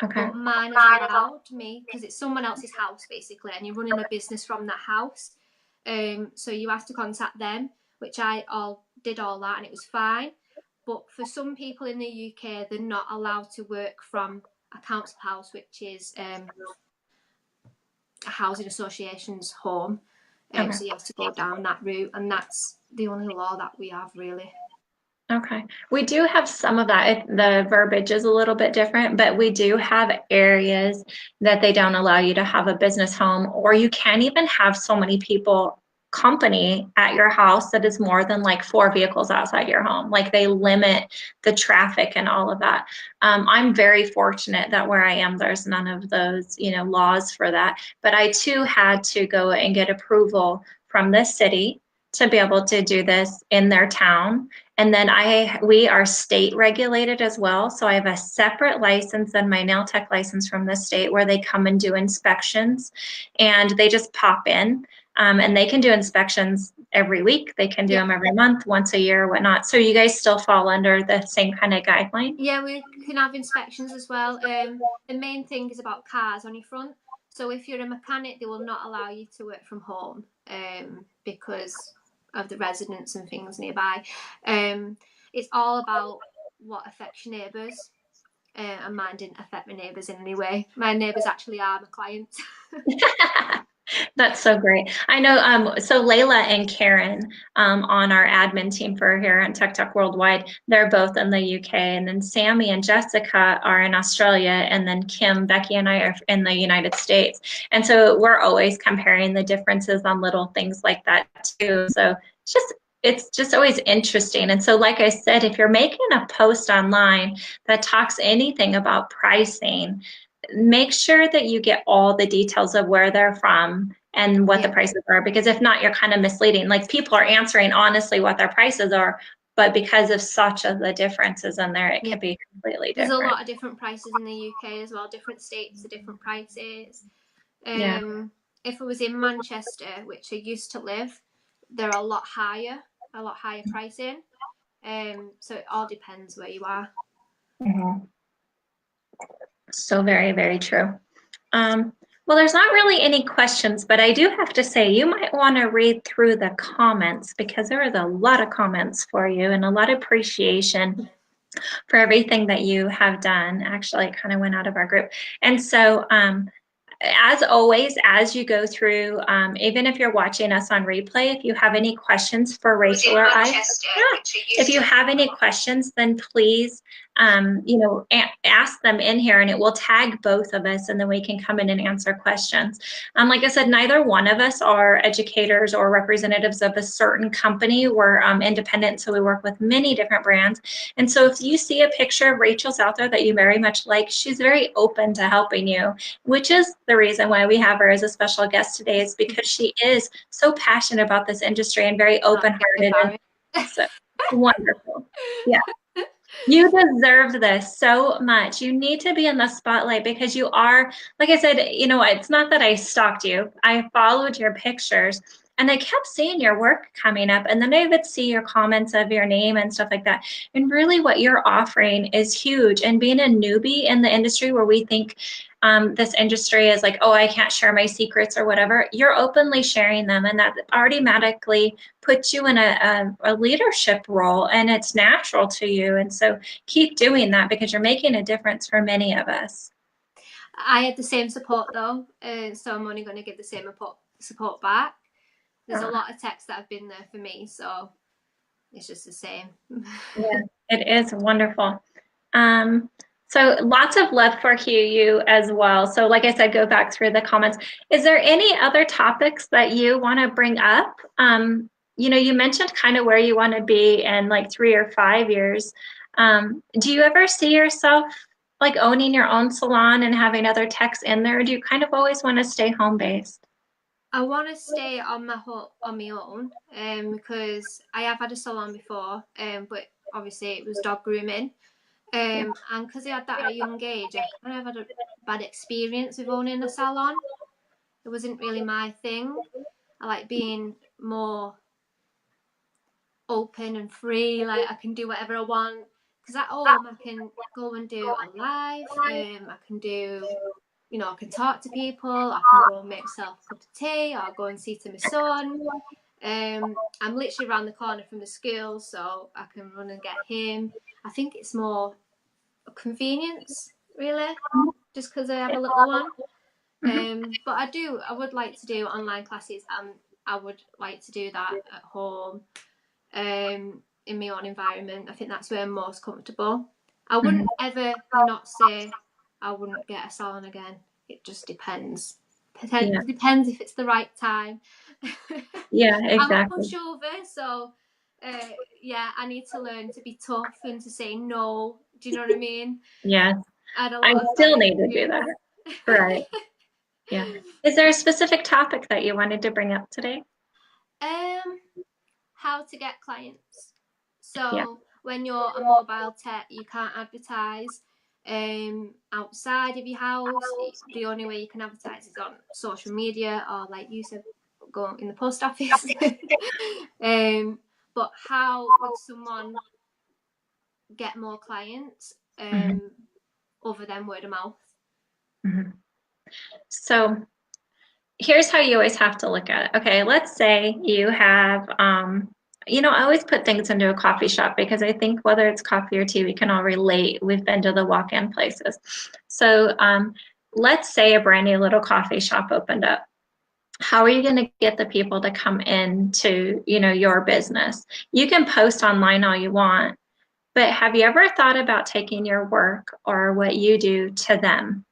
Okay. But mine has allowed me, because it's someone else's house basically, and you're running a business from that house. So you have to contact them, which I did all that, and it was fine. But for some people in the UK, they're not allowed to work from a council house, which is a housing association's home. Okay. So you have to go down that route, and that's the only law that we have really. Okay. We do have some of that. The verbiage is a little bit different, but we do have areas that they don't allow you to have a business home, or you can't even have so many people company at your house that is more than like 4 vehicles outside your home. Like they limit the traffic and all of that. I'm very fortunate that where I am, there's none of those, laws for that. But I too had to go and get approval from the city to be able to do this in their town. And then we are state regulated as well. So I have a separate license than my nail tech license from the state, where they come and do inspections, and they just pop in. And they can do inspections every week. They can do them every month, once a year, whatnot. So you guys still fall under the same kind of guideline? Yeah, we can have inspections as well. The main thing is about cars on your front. So if you're a mechanic, they will not allow you to work from home because of the residents and things nearby. It's all about what affects your neighbours. And mine didn't affect my neighbours in any way. My neighbours actually are my clients. That's so great. I know, so Layla and Karen on our admin team for here at Tech Talk Worldwide, they're both in the UK. And then Sammy and Jessica are in Australia. And then Kim, Becky, and I are in the United States. And so we're always comparing the differences on little things like that too. So it's just always interesting. And so, like I said, if you're making a post online that talks anything about pricing, make sure that you get all the details of where they're from and what the prices are, because if not, you're kind of misleading. Like people are answering honestly what their prices are, but because of such of the differences in there, it can be completely different. There's a lot of different prices in the UK as well. Different states are different prices. If I was in Manchester, which I used to live, they're a lot higher pricing. So it all depends where you are. Mm-hmm. So very, very true. Well, there's not really any questions, but I do have to say you might want to read through the comments, because there is a lot of comments for you and a lot of appreciation for everything that you have done. Actually, it kind of went out of our group. And so as always, as you go through, even if you're watching us on replay, if you have any questions for Rachel or I, if you have any questions, then please, ask them in here, and it will tag both of us, and then we can come in and answer questions. Like I said, neither one of us are educators or representatives of a certain company. We're independent, so we work with many different brands. And so if you see a picture of Rachel's out there that you very much like, she's very open to helping you, which is the reason why we have her as a special guest today, is because she is so passionate about this industry and very open-hearted. So wonderful. Yeah. You deserve this so much. You need to be in the spotlight because you are, like I said, it's not that I stalked you. I followed your pictures and I kept seeing your work coming up. And then I would see your comments of your name and stuff like that. And really what you're offering is huge. And being a newbie in the industry, where we think this industry is like, oh, I can't share my secrets or whatever, you're openly sharing them. And that automatically puts you in a leadership role, and it's natural to you. And so keep doing that, because you're making a difference for many of us. I had the same support though, so I'm only going to give the same support back. There's a lot of texts that have been there for me, so it's just the same. Yeah, it is wonderful. So lots of love for you as well. So like I said, go back through the comments. Is there any other topics that you want to bring up? You mentioned kind of where you want to be in like 3 or 5 years. Do you ever see yourself like owning your own salon and having other techs in there? Or do you kind of always want to stay home based? I want to stay on my own, because I have had a salon before, but obviously it was dog grooming, Yeah. and because I had that at a young age, I kind of had a bad experience with owning a salon. It wasn't really my thing. I like being more open and free. Like I can do whatever I want. Because at home I can go and do a live. I can do, I can talk to people. I can go and make myself a cup of tea, or go and see to my son. I'm literally around the corner from the school, so I can run and get him. I think it's more a convenience, really, just because I have a little one. Mhm. But I would like to do online classes, and I would like to do that at home, in my own environment. I think that's where I'm most comfortable. I Mhm. wouldn't ever not say I wouldn't get a salon again. It just depends. Yeah. Depends if it's the right time. Yeah, I'm a exactly. pushover, so uh, yeah, I need to learn to be tough and to say no. Do you know what I mean? Yes. I had a I lot of bad still need to do that. experience. Right. Yeah. Is there a specific topic that you wanted to bring up today? um, how to get clients. Yeah. So when you're a mobile tech, you can't advertise outside of your house. The only way you can advertise is on social media, or like you said, go in the post office. um, but how would someone get more clients, Mhm. other than word of mouth? Mhm. So here's how you always have to look at it. Okay, let's say you have, I always put things into a coffee shop because I think whether it's coffee or tea, we can all relate. We've been to the walk-in places. So let's say a brand new little coffee shop opened up. How are you going to get the people to come in to, your business? You can post online all you want, but have you ever thought about taking your work or what you do to them?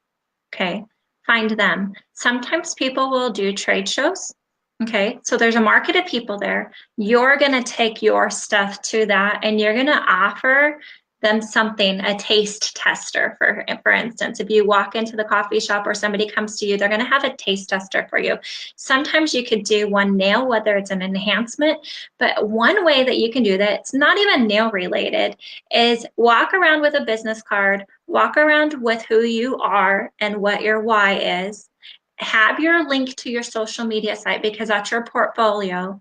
Okay, find them. Sometimes people will do trade shows. Okay, so there's a market of people there. You're going to take your stuff to that and you're going to offer them something, a taste tester, for instance. If you walk into the coffee shop or somebody comes to you, they're going to have a taste tester for you. Sometimes you could do one nail, whether it's an enhancement, but one way that you can do that, it's not even nail related, is walk around with a business card, walk around with who you are and what your why is. Have your link to your social media site because that's your portfolio.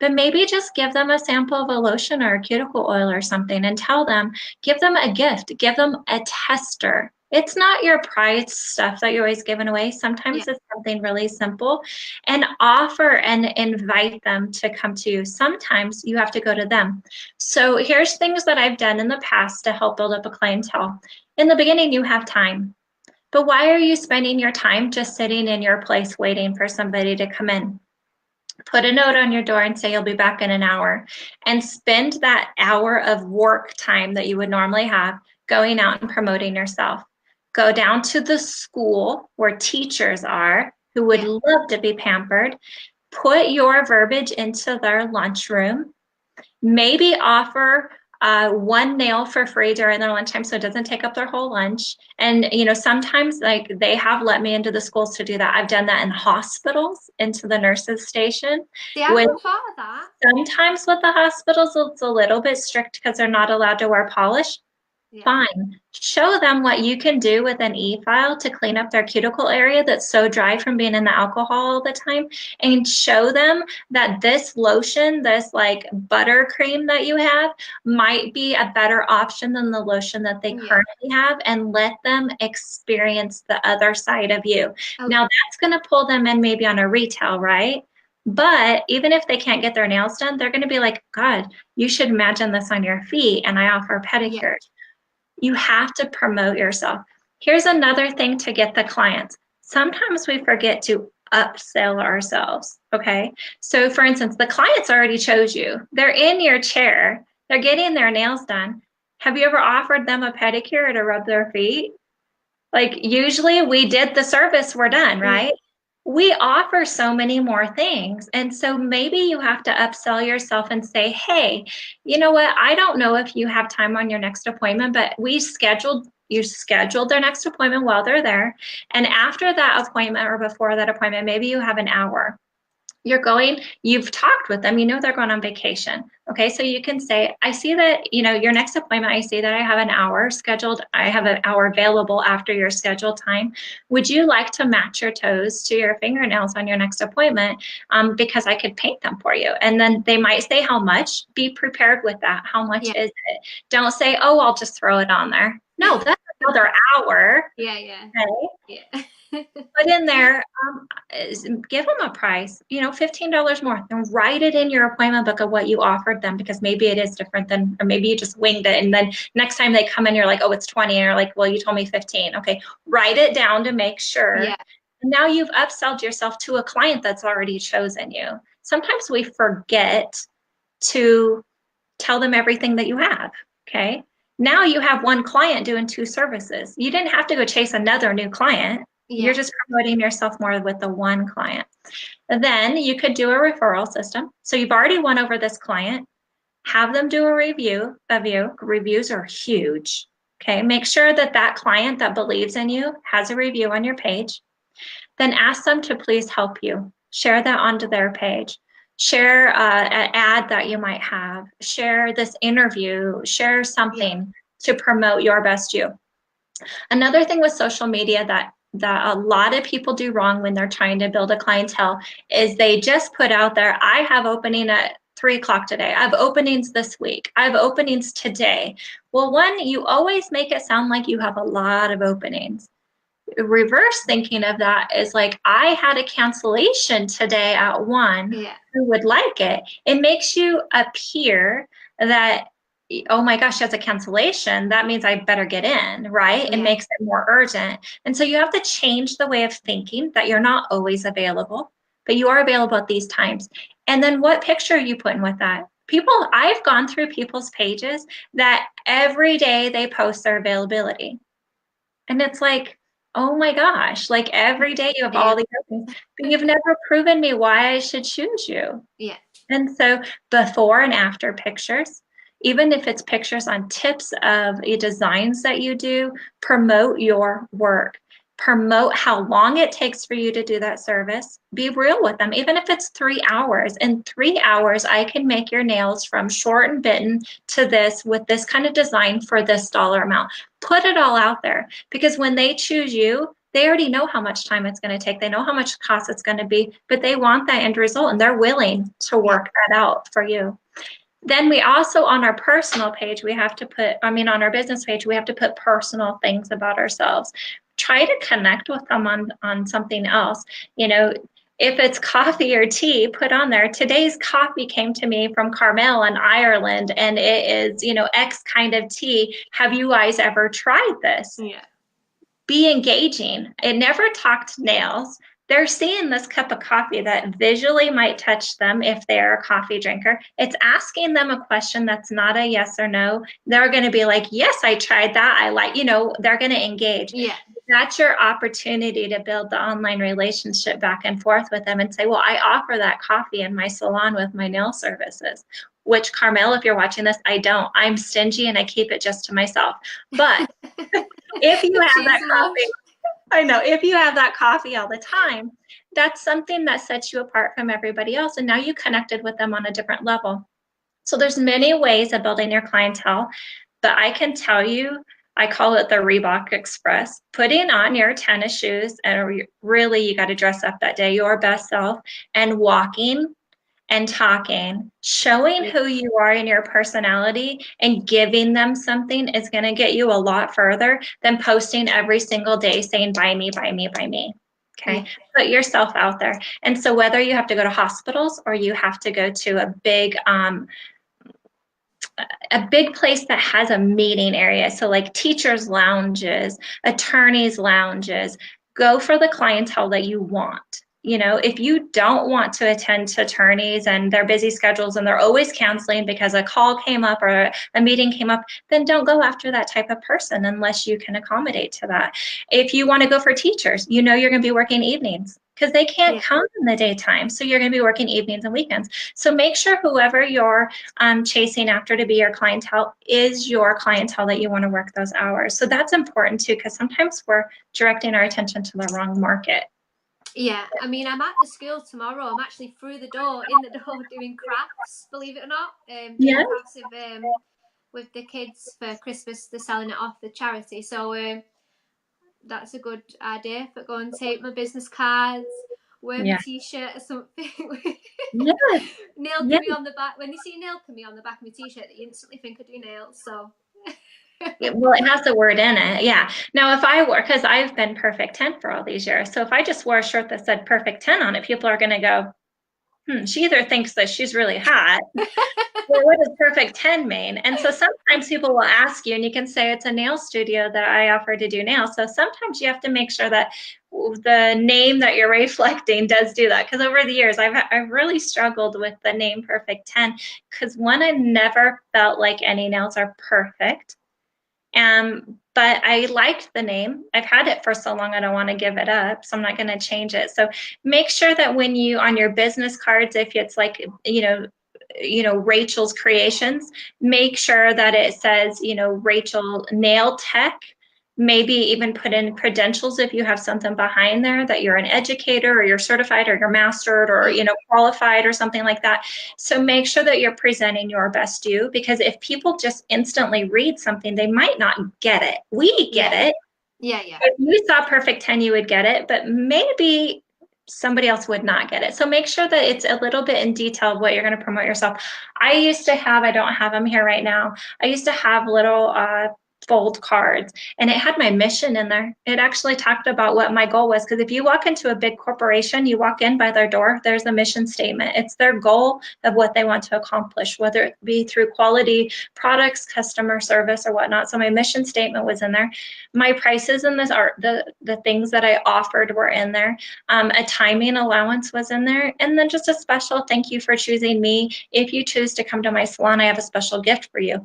But maybe just give them a sample of a lotion or a cuticle oil or something and tell them, give them a gift, give them a tester. It's not your prized stuff that you're always giving away. Yeah, Sometimes it's something really simple, and offer and invite them to come to you. Sometimes you have to go to them. So here's things that I've done in the past to help build up a clientele. In the beginning, you have time. But why are you spending your time just sitting in your place waiting for somebody to come in? Put a note on your door and say you'll be back in an hour, and spend that hour of work time that you would normally have going out and promoting yourself. Go down to the school where teachers are who would yeah, love to be pampered. Put your verbiage into their lunchroom. Maybe offer one nail for free during their lunchtime so it doesn't take up their whole lunch. And, sometimes like they have let me into the schools to do that. I've done that in hospitals, into the nurses station. see, I With never thought of that. sometimes with the hospitals, it's a little bit strict because they're not allowed to wear polish. Yeah, Fine. Show them what you can do with an e-file to clean up their cuticle area that's so dry from being in the alcohol all the time. And show them that this lotion, this like buttercream that you have, might be a better option than the lotion that they yeah. currently have, and let them experience the other side of you. Oh, Now, that's going to pull them in maybe on a retail, right? But even if they can't get their nails done, they're going to be like, God, you should imagine this on your feet. And I offer yeah, pedicures. You have to promote yourself. Here's another thing to get the clients. Sometimes we forget to upsell ourselves. Okay. So, for instance, the clients already chose you, they're in your chair, they're getting their nails done. Have you ever offered them a pedicure to rub their feet? Like usually we did the service, we're done, Yeah. right? We offer so many more things. And so maybe you have to upsell yourself and say, hey, you know what? I don't know if you have time on your next appointment, but you scheduled their next appointment while they're there. And after that appointment or before that appointment, maybe you have an hour. You've talked with them, you know they're going on vacation. Okay, so you can say, I see that, your next appointment, I see that I have an hour scheduled. I have an hour available after your scheduled time. Would you like to match your toes to your fingernails on your next appointment? Because I could paint them for you. And then they might say how much. Be prepared with that. How much Yeah. is it? Don't say, oh, I'll just throw it on there. No, that's another hour. Yeah. Yeah. Okay. Yeah. Put in there, give them a price, $15 more, and write it in your appointment book of what you offered them, because maybe it is different than, or maybe you just winged it. And then next time they come in, you're like, oh, it's 20. And you're like, well, you told me 15. Okay. Write it down to make sure. Yeah. And now you've upsold yourself to a client that's already chosen you. Sometimes we forget to tell them everything that you have. Okay. Now you have one client doing two services. You didn't have to go chase another new client. You're Yeah. just promoting yourself more with the one client. Then you could do a referral system. So you've already won over this client. Have them do a review of you. Reviews are huge. Okay. Make sure that that client that believes in you has a review on your page. Then ask them to please help you. Share that onto their page. Share an ad that you might have. Share this interview. Share Yeah. something to promote your best you. Another thing with social media that a lot of people do wrong when they're trying to build a clientele is they just put out there, I have opening at 3 o'clock today. I have openings this week. I have openings today. Well, one, you always make it sound like you have a lot of openings. Reverse thinking of that is like, I had a cancellation today at 1. Yeah. Who would like it? It makes you appear that, oh my gosh, that's a cancellation. That means I better get in, right? It Yeah. makes it more urgent. And so you have to change the way of thinking that you're not always available, but you are available at these times. And then what picture are you putting with that? I've gone through people's pages that every day they post their availability. And it's like, oh my gosh, like every day you have Yeah. all these openings, but you've never proven me why I should choose you. Yeah. And so before and after pictures, even if it's pictures on tips of designs that you do, promote your work. Promote how long it takes for you to do that service. Be real with them. Even if it's 3 hours, in 3 hours, I can make your nails from short and bitten to this with this kind of design for this dollar amount. Put it all out there, because when they choose you, they already know how much time it's going to take. They know how much cost it's going to be, but they want that end result and they're willing to work that out for you. Then we also, on our personal page, on our business page, we have to put personal things about ourselves. Try to connect with them on something else. If it's coffee or tea, put on there, today's coffee came to me from Carmel in Ireland, and it is, X kind of tea. Have you guys ever tried this? Yeah. Be engaging. It never talked nails. They're seeing this cup of coffee that visually might touch them if they're a coffee drinker. It's asking them a question that's not a yes or no. They're going to be like, yes, I tried that. They're going to engage. Yeah. That's your opportunity to build the online relationship back and forth with them and say, well, I offer that coffee in my salon with my nail services. Which, Carmel, if you're watching this, I don't. I'm stingy and I keep it just to myself. But if you have that coffee, I know, if you have that coffee all the time, that's something that sets you apart from everybody else. And now you connected with them on a different level. So there's many ways of building your clientele, but I can tell you, I call it the Reebok Express. Putting on your tennis shoes, and really you got to dress up that day, your best self, and walking and talking, showing who you are in your personality and giving them something is going to get you a lot further than posting every single day saying, buy me, buy me, buy me. Okay. Yeah. Put yourself out there. And so whether you have to go to hospitals or you have to go to a big place that has a meeting area, so like teachers' lounges, attorneys' lounges, go for the clientele that you want. You know, if you don't want to attend to attorneys and their busy schedules and they're always canceling because a call came up or a meeting came up, then don't go after that type of person unless you can accommodate to that. If you want to go for teachers, you know you're going to be working evenings because they can't Yeah. come in the daytime. So you're going to be working evenings and weekends. So make sure whoever you're chasing after to be your clientele is your clientele that you want to work those hours. So that's important too, because sometimes we're directing our attention to the wrong market. Yeah, I mean, I'm at the school tomorrow. I'm actually through the door, in the door, doing crafts. Believe it or not, doing Yeah. crafts with the kids for Christmas. They're selling it off the charity, so that's a good idea. For go and take my business cards, wear my Yeah. t-shirt or something. Yes. Yes. Nailchemy on the back. When they see Nailchemy on the back of my t-shirt, they instantly think I do nails. So Well, it has the word in it. Yeah. Now, if I wore, because I've been Perfect 10 for all these years. So if I just wore a shirt that said Perfect 10 on it, people are going to go, she either thinks that she's really hot, or what does Perfect 10 mean? And so sometimes people will ask you, and you can say it's a nail studio that I offer to do nails. So sometimes you have to make sure that the name that you're reflecting does do that. Because over the years, I've really struggled with the name Perfect 10 because one, I never felt like any nails are perfect. But I liked the name. I've had it for so long, I don't want to give it up. So I'm not going to change it. So make sure that when you, on your business cards, if it's like, Rachel's Creations, make sure that it says, Rachel Nail Tech. Maybe even put in credentials if you have something behind there that you're an educator or you're certified or you're mastered or, yeah, qualified or something like that. So make sure that you're presenting your best you, because if people just instantly read something, they might not get it. We get yeah, it. yeah. If you saw Perfect 10, you would get it, but maybe somebody else would not get it. So make sure that it's a little bit in detail of what you're going to promote yourself. I used to have, I don't have them here right now. I used to have little fold cards, and it had my mission in there. It actually talked about what my goal was. Because if you walk into a big corporation, you walk in by their door, there's a mission statement. It's their goal of what they want to accomplish, whether it be through quality products, customer service, or whatnot. So my mission statement was in there. My prices in this are the things that I offered were in there. A timing allowance was in there, and then just a special thank you for choosing me. If you choose to come to my salon, I have a special gift for you.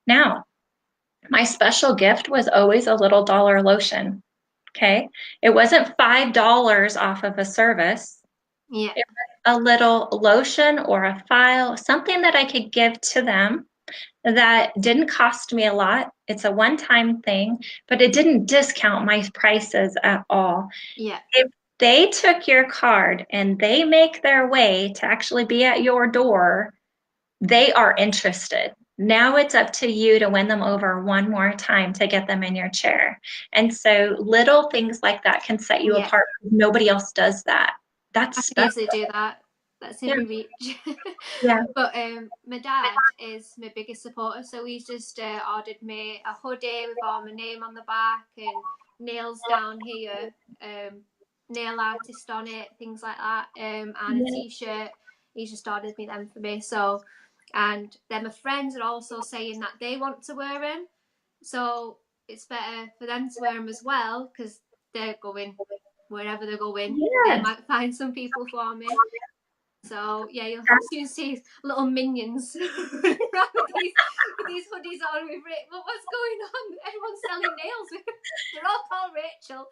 Now, my special gift was always a little dollar lotion. Okay. It wasn't $5 off of a service. Yeah. It was a little lotion or a file, something that I could give to them that didn't cost me a lot. It's a one-time thing, but it didn't discount my prices at all. Yeah. If they took your card and they make their way to actually be at your door, they are interested. Now it's up to you to win them over one more time to get them in your chair. And so little things like that can set you Yeah. apart. Nobody else does that. That's I can special. easily do that. That's in Yeah. my reach. Yeah. But my dad is my biggest supporter, so he's just ordered me a hoodie with all my name on the back and nails down here, nail artist on it, things like that, and a Yeah. t-shirt. He's just ordered me them for me. So, and then my friends are also saying that they want to wear them, so it's better for them to wear them as well because they're going wherever they're going. They Yes. might find some people for me. So yeah, you'll soon see little minions around with these hoodies on with Rachel. But what's going on? Everyone's selling nails. They're all called Rachel.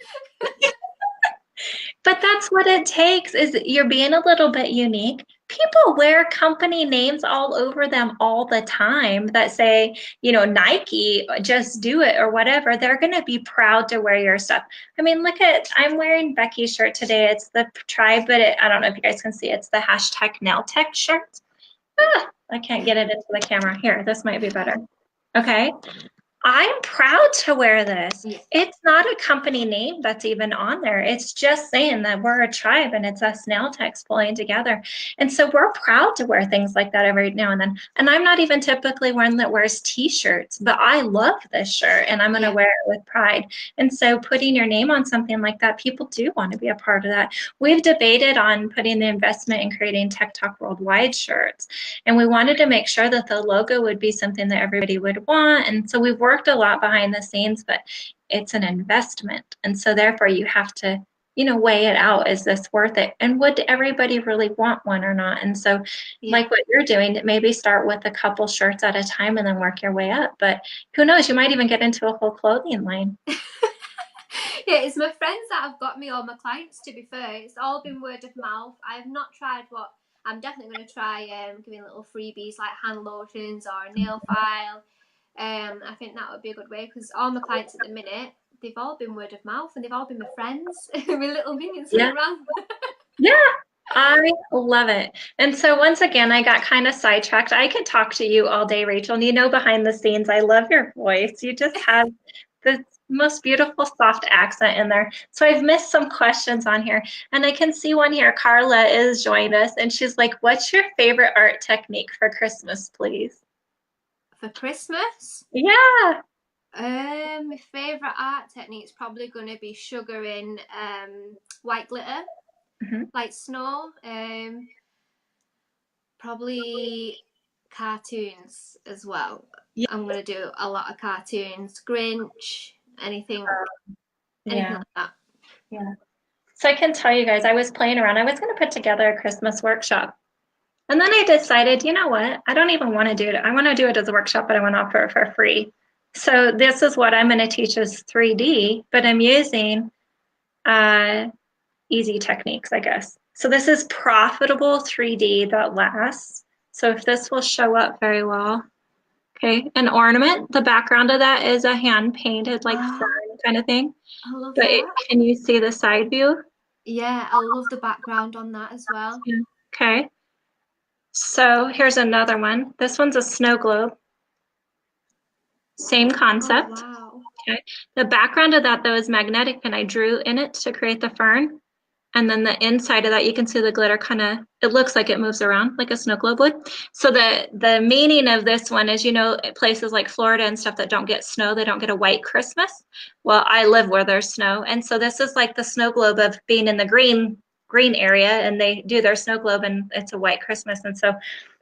But that's what it takes, is you're being a little bit unique. People wear company names all over them all the time that say, Nike, just do it or whatever. They're going to be proud to wear your stuff. I mean, I'm wearing Becky's shirt today. It's the tribe, but I don't know if you guys can see, it's the hashtag nail tech shirt. I can't get it into the camera. Here, this might be better. Okay. I'm proud to wear this. Yeah. It's not a company name that's even on there. It's just saying that we're a tribe and it's us nail techs pulling together. And so we're proud to wear things like that every now and then. And I'm not even typically one that wears t-shirts, but I love this shirt and I'm going to wear it with pride. And so putting your name on something like that, people do want to be a part of that. We've debated on putting the investment in creating Tech Talk Worldwide shirts. And we wanted to make sure that the logo would be something that everybody would want. And so we've worked a lot behind the scenes, but it's an investment. And so therefore you have to weigh it out. Is this worth it? And would everybody really want one or not? And so, Yeah. like what you're doing, maybe start with a couple shirts at a time and then work your way up. But who knows? You might even get into a whole clothing line. Yeah, it's my friends that have got me, all my clients, to be fair. It's all been word of mouth. I have not tried what I'm definitely going to try giving little freebies like hand lotions or a nail file. I think that would be a good way because all my clients at the minute, they've all been word of mouth and they've all been my friends, my little minions Yeah. around. Yeah. I love it. And so once again, I got kind of sidetracked. I could talk to you all day, Rachel. And behind the scenes, I love your voice. You just have the most beautiful soft accent in there. So I've missed some questions on here. And I can see one here. Carla is joined us and she's like, what's your favorite art technique for Christmas, please? For Christmas? Yeah. My favourite art technique is probably going to be sugaring white glitter, like snow. Probably cartoons as well. Yeah. I'm going to do a lot of cartoons. Grinch, anything Yeah. like that. Yeah. So I can tell you guys, I was playing around. I was going to put together a Christmas workshop. And then I decided, you know what? I don't even want to do it. I want to do it as a workshop, but I want to offer it for free. So this is what I'm going to teach is 3D, but I'm using easy techniques, I guess. So this is profitable 3D that lasts. So if this will show up very well. Okay, an ornament. The background of that is a hand painted like fern kind of thing. I love But that. can you see the side view? Yeah, I love the background on that as well. Yeah. Okay. So here's another one. This one's a snow globe. Same Oh, concept. wow. Okay. The background of that though is magnetic and I drew in it to create the fern. And then the inside of that, you can see the glitter it looks like it moves around like a snow globe would. So the meaning of this one is, places like Florida and stuff that don't get snow, they don't get a white Christmas. Well, I live where there's snow. And so this is like the snow globe of being in the green area and they do their snow globe and it's a white Christmas. And so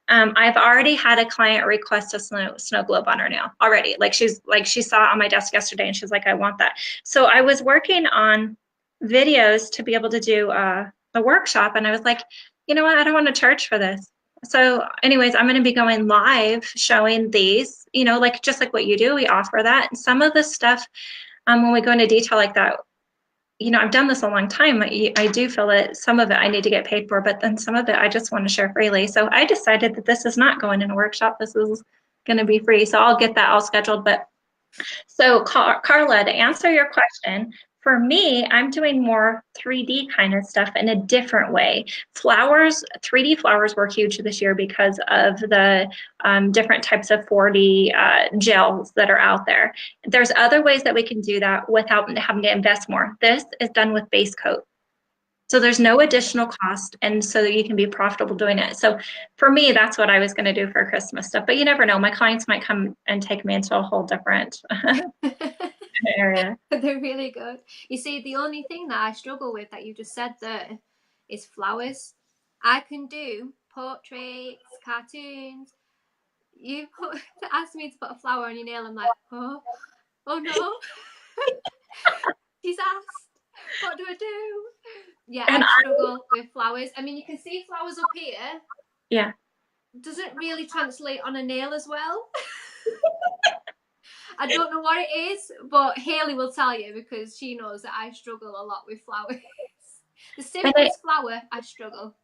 I've already had a client request a snow globe on her nail already. She saw it on my desk yesterday and she's like, I want that. So I was working on videos to be able to do the workshop. And I was like, you know what? I don't want to charge for this. So anyways, I'm going to be going live showing these, just like what you do, we offer that. And some of the stuff, when we go into detail like that, I've done this a long time. I do feel that some of it I need to get paid for, but then some of it I just want to share freely. So I decided that this is not going in a workshop. This is going to be free. So I'll get that all scheduled. But so Carla, to answer your question, for me, I'm doing more 3D kind of stuff in a different way. 3D flowers were huge this year because of the different types of 4D gels that are out there. There's other ways that we can do that without having to invest more. This is done with base coat. So there's no additional cost, and so that you can be profitable doing it. So for me, that's what I was going to do for Christmas stuff. But you never know. My clients might come and take me into a whole different area. They're really good. You see, the only thing that I struggle with that you just said there is flowers. I can do portraits, cartoons. You ask me to put a flower on your nail, I'm like, oh no. She's asked, what do I do? Yeah, And I struggle with flowers. I mean, you can see flowers up here. Yeah. Doesn't really translate on a nail as well. I don't know what it is, but Haley will tell you because she knows that I struggle a lot with flowers. The simplest flower, I struggle.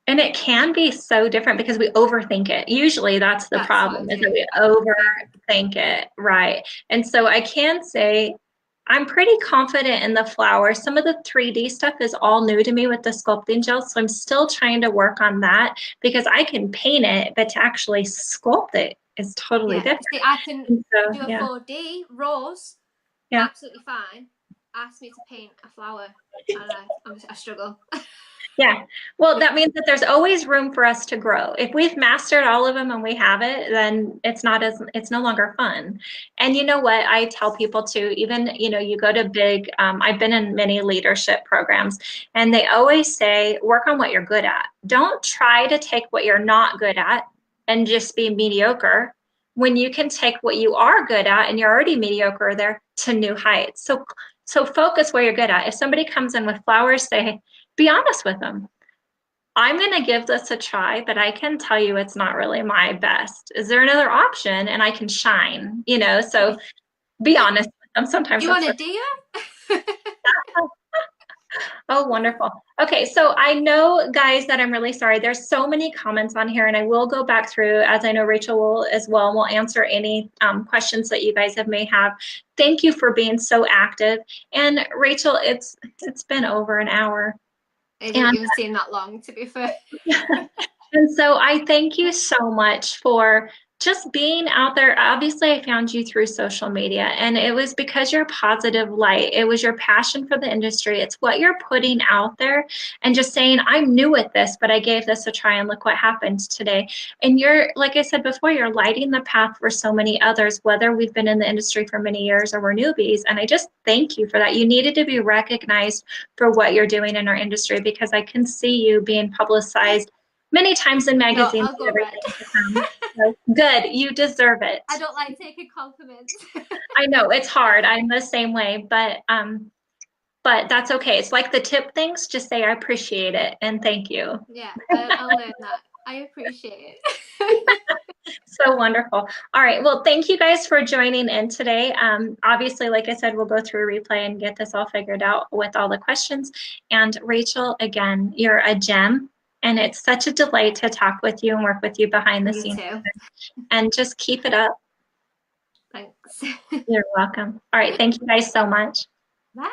And it can be so different because we overthink it. Usually that's the problem, is that we overthink it, right? And so I can say I'm pretty confident in the flowers. Some of the 3D stuff is all new to me with the sculpting gels, so I'm still trying to work on that because I can paint it, but to actually sculpt it is totally different. See, I can do a 4D rose, absolutely fine. Ask me to paint a flower, and I struggle. Yeah. Well, that means that there's always room for us to grow. If we've mastered all of them and we have it, then it's no longer fun. And you know what? I tell people too, even, you go to big, I've been in many leadership programs and they always say, work on what you're good at. Don't try to take what you're not good at and just be mediocre when you can take what you are good at and you're already mediocre there to new heights. So focus where you're good at. If somebody comes in with flowers, say, be honest with them. I'm going to give this a try, but I can tell you it's not really my best. Is there another option? And I can shine, so be honest with them. Sometimes You that's want the a deer? Oh, wonderful. Okay, so I know, guys, that I'm really sorry. There's so many comments on here, and I will go back through, as I know Rachel will as well, and we'll answer any questions that you guys may have. Thank you for being so active. And Rachel, it's been over an hour. It doesn't And even seem that long, to be fair. and so I thank you so much for just being out there. Obviously, I found you through social media, and it was because you're positive light. It was your passion for the industry. It's what you're putting out there and just saying, I'm new at this, but I gave this a try and look what happened today. And you're, like I said before, you're lighting the path for so many others, whether we've been in the industry for many years or we're newbies. And I just thank you for that. You needed to be recognized for what you're doing in our industry, because I can see you being publicized many times in No, magazines I'll and go red. everything to come. So, good, you deserve it. I don't like taking compliments. I know it's hard. I'm the same way, but that's okay. It's like the tip things. Just say I appreciate it and thank you. Yeah, I'll learn that. I appreciate it. So wonderful. All right. Well, thank you guys for joining in today. Obviously, like I said, we'll go through a replay and get this all figured out with all the questions. And Rachel, again, you're a gem. And it's such a delight to talk with you and work with you behind the You scenes. too. And just keep it up. Thanks. You're welcome. All right. Thank you guys so much. Bye.